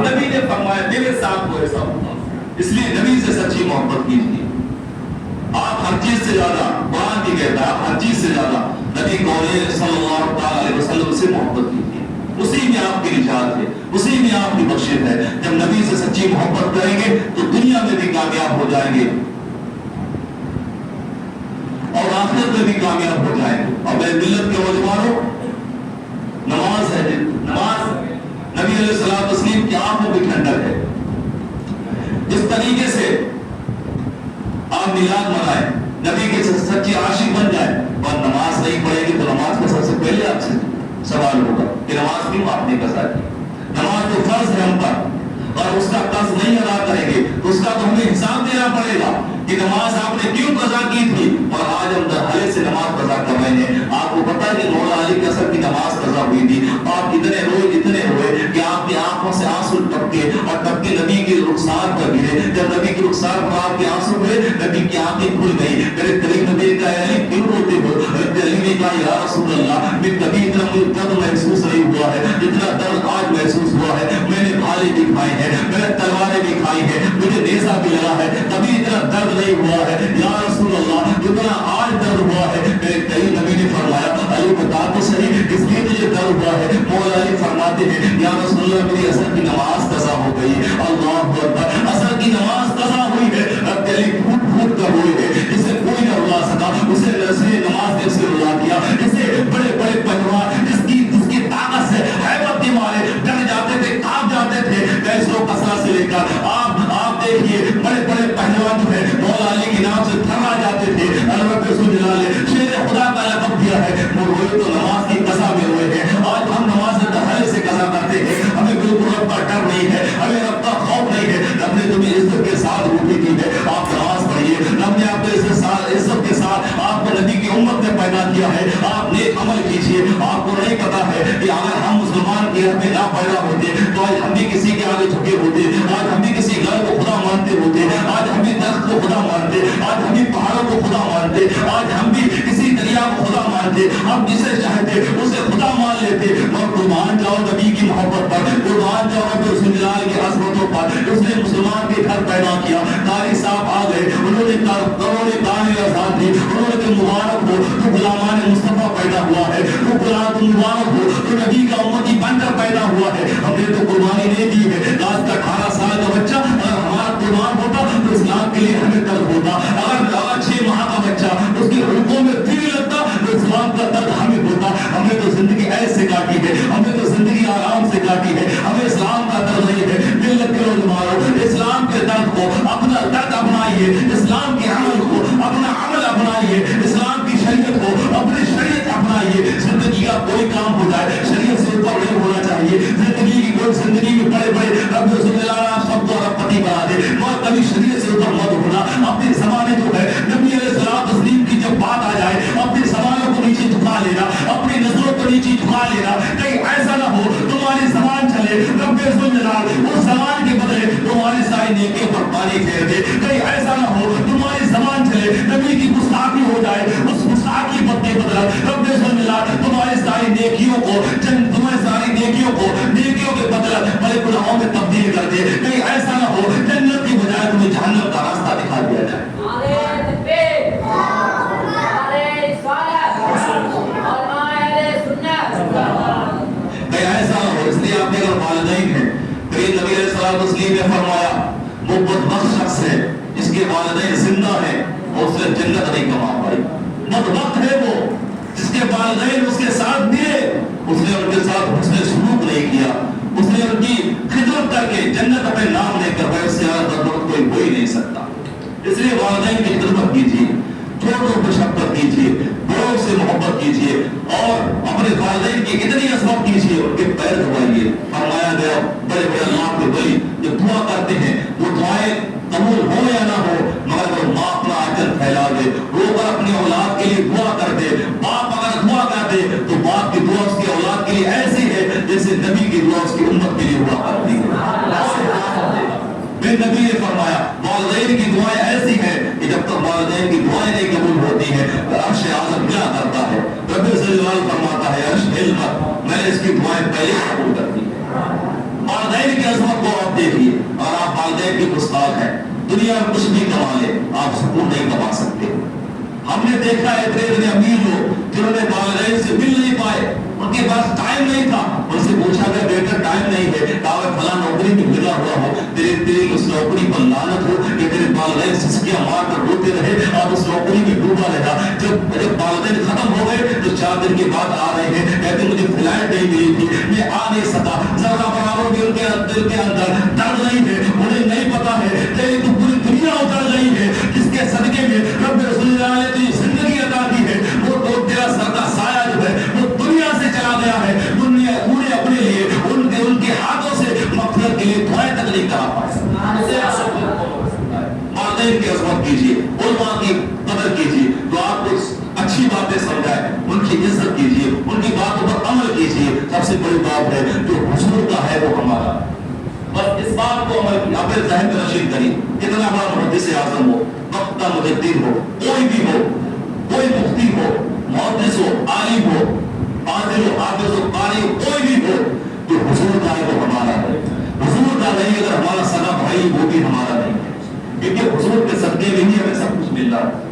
نبی نے فرمایا میرے ساتھ وہ ایسا ہوگا. اس لیے نبی سے سچی محبت کیجیے. آپ ہر چیز سے زیادہ، قرآن بھی کہتا ہے ہر چیز سے زیادہ نبی کریم صلی اللہ علیہ وسلم سے محبت کیجیے. اسی میں آپ کی نجات ہے، اسی میں آپ کی بخشش ہے. جب نبی سے سچی محبت کریں گے تو دنیا میں بھی کامیاب ہو جائیں گے اور آخرت میں بھی کامیاب ہو جائیں گے. اور میرے ملت کے نوجوانوں، نماز ہے، نماز نبی علیہ السلام تسلیم کی آنکھوں کی ٹھنڈک ہے. جس طریقے سے آپ میلاد منائیں، نبی کے سچے عاشق بن جائیں اور نماز نہیں پڑھیں گے تو نماز کا سب سے پہلے آپ سے سوال ہوگا کہ نماز کیوں آپ نے قضا کی؟ نماز تو فرض ہے ہم پر اور اس کا قرض نہیں ادا کریں گے تو اس کا تو ہمیں حساب دینا پڑے گا کہ نماز آپ نے کیوں قضا کی تھی اور آج ہم درحلے سے نماز قضا کر رہے ہیں. آپ کو پتا ہے کہ مولا علی قصر کی نماز قضا ہوئی تھی، آپ اتنے ہوئے کہ آپ کی آنکھوں سے آنسو ٹپکے اور ٹپکے نبی کی رخسار پر گرے. جب نبی کی رخسار پر آپ کے آنسو ہوئے نبی کی آنکھیں کھل گئی. میرے قریب نبی کا علی کیوں روتے ہو؟ علی نے کہا یا رسول اللہ میں کبھی اتنا درد محسوس نہیں ہوا ہے جتنا درد آج محسوس ہوا ہے. میں نے بھالے بھی کھائی ہیں، میں نے تلواریں بھی کھائی ہیں، مجھے نیزہ بھی لگا ہے، کبھی اتنا درد نہیں ہوا ہے یا رسول اللہ جتنا آج درد ہوا ہے. میرے کئی نبی نے فرمایا علی بتا تو صحیح کس لیے تجھے درد ہوا ہے؟ مولا علی فرماتے ہیں یا رسول اللہ میری عصر کی نماز قضا ہو گئی. اللہ اکبر، عصر کی نماز قضا ہوئی ہے. رب علی پھوٹ پھوٹ کر ہوئی ہے، جسے کوئی نہ رلا سکا اسے نماز نے اسے رلا دیا. جسے بڑے بڑے پہلوان جس کی طاقت سے ہیبت کے مارے ڈر جاتے تھے، کانپ جاتے تھے کیسروں کسرا سے لے کر آپ دیکھیے بڑے بڑے پہلوان جو ہے مولا علی کے نام سے تھرا جاتے تھے. رب سجلال شیر خدا کا لقب دیا ہے. وہ ہوئے تو نماز کی قضا میں ہوئے ہیں. آج ہم نماز دہرے سے قضا کرتے ہیں، ہمیں بالکل رب کا ڈر نہیں ہے، ہمیں رب کا خوف نہیں ہے. رب نے تمہیں عزت کے ساتھ روٹی دی ہے، آپ نماز پڑھیے. رب نے آپ کو عزت کے ساتھ آپ کو نبی کی امت میں پیدا کیا ہے. آپ نیک عمل کیجیے. آپ کو نہیں پتا ہے کہ اگر ہم مسلمان کے گھر میں نہ پیدا ہوتے تو آج ہم بھی کسی کے آگے جھکے ہوتے، آج ہم بھی کسی گھر کو خدا مانتے ہوتے، آج ہم بھی درخت کو خدا مانتے، آج ہم بھی پہاڑوں کو خدا مانتے، آج ہم بھی کسی دریا کو خدا مانتے. ہم جسے چاہتے اسے خدا مان لیتے. اور قربان جاؤ نبی کی محبت پر، قربان جاؤ رب سجلال کی عظمتوں پر. اس نے مسلمان کے گھر پیدا کیا. قاری صاحب آ گئے، انہوں نے کروڑوں دانے آزاد دی. انہوں نے مبارک ہو تو غلامان مصطفیٰ پیدا ہوا ہے، تو غلام مبارک ہو تو نبی کا امتی بن کر پیدا ہوا ہے. ہم نے تو قربانی نہیں دی ہے. آج کا 18 سال کا بچہ اگر ہمارا قربان ہوتا تو اسلام کے لیے ہمیں درد ہوتا. اگر 6 ماہ کا بچہ اس کے حلقوں میں تیر لگتا تو اسلام کا درد ہمیں ہوتا. ہم نے تو زندگی ایسے کاٹی ہے، ہم نے تو زندگی آرام سے کاٹی ہے. ہمیں اسلام کا درد نہیں ہے. ملت کے نوجوانوں اسلام کے درد کو اپنا درد اپنائیے، اسلام کے عمل کو اپنا عمل اپنائیے، اسلام کی شریعت کو اپنی شریعت اپنائیے. زندگی کا کوئی کام ہو جائے شریعت سے اوپر نہیں ہونا چاہیے. زندگی کی کوئی زندگی میں بڑے بڑے رب آپ سب کو ربپتی بنا دے مگر کبھی شریعت سے اوپر مت ہونا. اپنے زمانے جو ہے نبی علیہ السلام تسلیم کی جب بات آ جائے اپنے زمانوں کو نیچے جھکا لینا، اپنی نظروں کو نیچے جھکا لینا. کہیں ایسا نہ ہو تمہاری زبان چلے رب اس زبان کے بدلے تمہاری ساری نیکیوں پر پانی پھیر دے. کہیں ایسا نہ ہو تمہاری زبان چلے نبی کی گستاخی ہو جائے، اس گستاخی پر کے بدلے رب تمہاری ساری نیکیوں کو نیکیوں کے بدلے تمہارے گناہوں میں تبدیل کر دے. کہیں ایسا نہ ہو جنت کی بجائے تمہیں جہنم کا راستہ دکھا دیا جائے. کہیں ایسا نہ ہو. اس لیے آپ کے اگر والدین ہیں تو یہ نبی علیہ الصلوۃ والتسلیم نے فرمایا وہ بدبخت شخص ہے جس کے والدین زندہ ہیں اور اس نے جنت نہیں کما پائی. بدبخت ہے وہ جس کے والدین اس کے ساتھ ملے, اس نے ان کے ساتھ حسن سلوک نہیں کیا, اس نے ان کی خدمت کر کے جنت اپنے نام لے کر اس سے زیادہ بدبخت کوئی ہو ہی نہیں سکتا. اس لیے والدین کی خدمت کیجیے, چھوٹوں پہ شفقت کیجیے, بڑوں سے محبت کیجیے اور اپنے والدین کی اتنی عظمت کیجیے, ان کے پیر دبائیے. فرمایا گیا بڑے بڑے اللہ کے ولی جو دعا کرتے ہیں وہ دعائیں قبول ہو یا نہ ہو مگر وہ ماں اپنا اجر پھیلا دے, رو کر اپنی اولاد کے لیے دعا کر دے. باپ اگر دعا کر دے تو باپ کی دعا اس کی اولاد کے لیے ایسی ہے جیسے نبی کی دعا اس کی امت کے لیے ہوا کرتی ہے. پھر نبی نے فرمایا والدین کی دعائیں ایسی ہیں کہ جب تک والدین کی دعائیں نہیں قبول ہوتی ہیں عرش اعظم کیا کرتا ہے, رب ذوالجلال فرماتا ہے عرش ہل مت, میں نے اس کی دعائیں پہلے قبول کر دی. والدین کی عظمت کو آپ دیکھیے, اور آپ والدین کی مستحق ہیں. دنیا میں کچھ بھی کما لے آپ سکون نہیں کما سکتے. ہم نے دیکھا ہے اتنے امیر لوگ جنہوں نے والدین سے مل نہیں پائے, ان کے پاس ٹائم نہیں تھا. ان سے پوچھا گیا بیٹا ٹائم نہیں ہے, کہا فلاں نوکری میں ملا ہوا ہو, تیری اس نوکری پر لعنت ہو کہ تیرے والدین سسکیاں مار کر روتے رہے اور اس نوکری میں ڈوبا رہا. جب والدین ختم ہو گئے تو 4 دن کے بعد آ رہے ہیں, کہتے مجھے فلائٹ نہیں ملی تھی, میں آ نہیں سکا. ذرا برابر بھی ان کے دل کے اندر درد نہیں ہے, انہیں نہیں پتا ہے تیری تو پوری دنیا اتر گئی ہے جس کے صدقے میں رب رسول اللہ نے تجھے زندگی عطا کی ہے. وہ تو تیرا سر کا سایہ جو ہے وہ دنیا سے چلا گیا ہے. دنیا پورے اپنے لیے ان کے ہاتھوں سے مغفرت کے لیے دعائیں تک نہیں کرا پائے. والدین کی عظمت کیجیے, علماء کی قدر کیجیے, تو آپ کو اچھی باتیں سمجھائیں, ان کی عزت کیجیے, ان کی باتوں پر عمل کیجیے. سب سے بڑی بات ہے جو حضور کا ہے وہ ہمارا. بس اس بات کو عمل کی اپنے ذہن میں نشین کریے. کتنا بڑا محدث اعظم ہو, وقت کا مجدد ہو, کوئی بھی ہو, کوئی مفتی ہو, محدث ہو, عالم ہو, فاضل ہو, حافظ ہو, قاری ہو, کوئی بھی ہو, جو حضور کا ہے وہ ہمارا ہے. حضور کا نہیں اگر ہمارا سگا بھائی وہ بھی ہمارا نہیں ہے, کیونکہ حضور کے صدقے میں ہی ہمیں سب کچھ مل رہا ہے,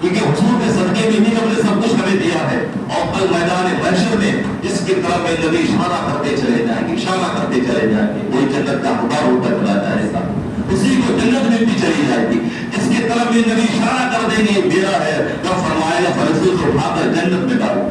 کیونکہ حضور کے صدقے میں ہی ہم نے سب کچھ ہمیں دیا ہے. اور کل میدان محشر میں جس کی طرف میں نبی اشارہ کرتے چلے جائیں گے, اشارہ کرتے چلے جائیں گے, کوئی جنت کا حقدار ہوتا چلا جائے گا, اسی کو جنت میں بھی چلی جائے گی. جس کی طرف میں نبی اشارہ کر دیں گے میرا ہے, جب فرمائے گا فرشتوں سے اٹھا کر جنت میں ڈالو,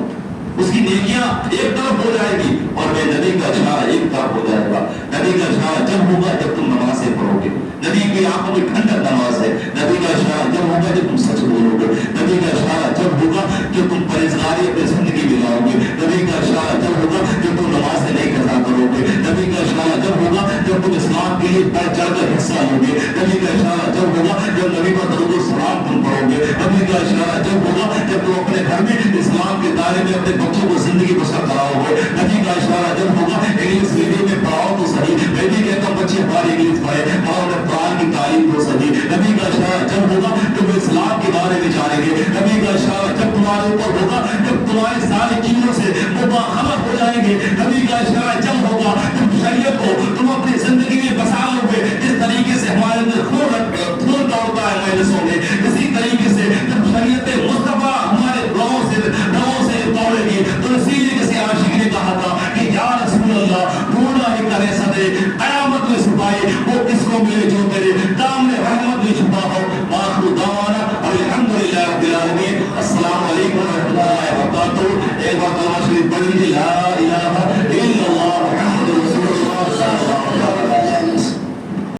اس کی نیکیاں ایک طرف ہو جائے گی اور میں نبی کا اشارہ ایک طرف ہو جائے گا. نبی کا اشارہ جب ہوگا جب تم نمازیں پڑھو گے, نبی کی آنکھوں میں ٹھنڈک نماز ہے. نبی کا اشارہ جب ہوگا جب تم سچ بولو گے. نبی کا اشارہ جب ہوگا جب تم پرہیزگاری اپنی زندگی میں لاؤ گے. نبی کا اشارہ جب ہوگا جب تم نماز سے نہیں قضا کرو گے. نبی کا اشارہ جب ہوگا جب تم اسلام کے لیے بڑھ چڑھ کر حصہ لو گے. نبی کا اشارہ جب ہوگا جب نبی کا درود و سلام تم پڑھو گے. نبی کا اشارہ جب ہوگا جب تم اپنے گھر میں اسلام کے دائرے میں اپنے بچوں کو زندگی بسر کراؤ گے. نبی کا اشارہ جب ہوگا انگلش میڈیم میں پڑھاؤ تو صحیح, میں بھی کہتا ہوں بچے ہماری انگلش پڑھے اور انہیں قرآن کی تعلیم تو صحیح. نبی کا اشارہ جب ہوگا جب وہ اسلام کے بارے میں جانیں گے. نبی کا اشارہ جب تمہارے اوپر ہوگا جب تمہاری ساری چیزوں سے وہ باخبر ہو جائیں گے. نبی کا اشارہ جب ہوگا جب شریعت کو تم اپنی زندگی میں بسا لو گے. جس طریقے سے ہمارے اندر خون دوڑتا ہے مجلسوں میں, اسی طریقے سے جب شریعت مصطفیٰ ہمارے رگوں سے دوڑے گی. تو اسی لیے کسی عاشق نے کہا تھا کہ یا رسول اللہ رونا ہی کرے صدے قیامت میں چھپائے وہ کس کو ملے جو تیرے دامن رحمت میں چھپا ہو. آخر دعوانا الحمدللہ رب العالمین. السلام علیکم ورحمۃ اللہ وبرکاتہ. ایک بار کلمہ شریف پڑھ لیجیے.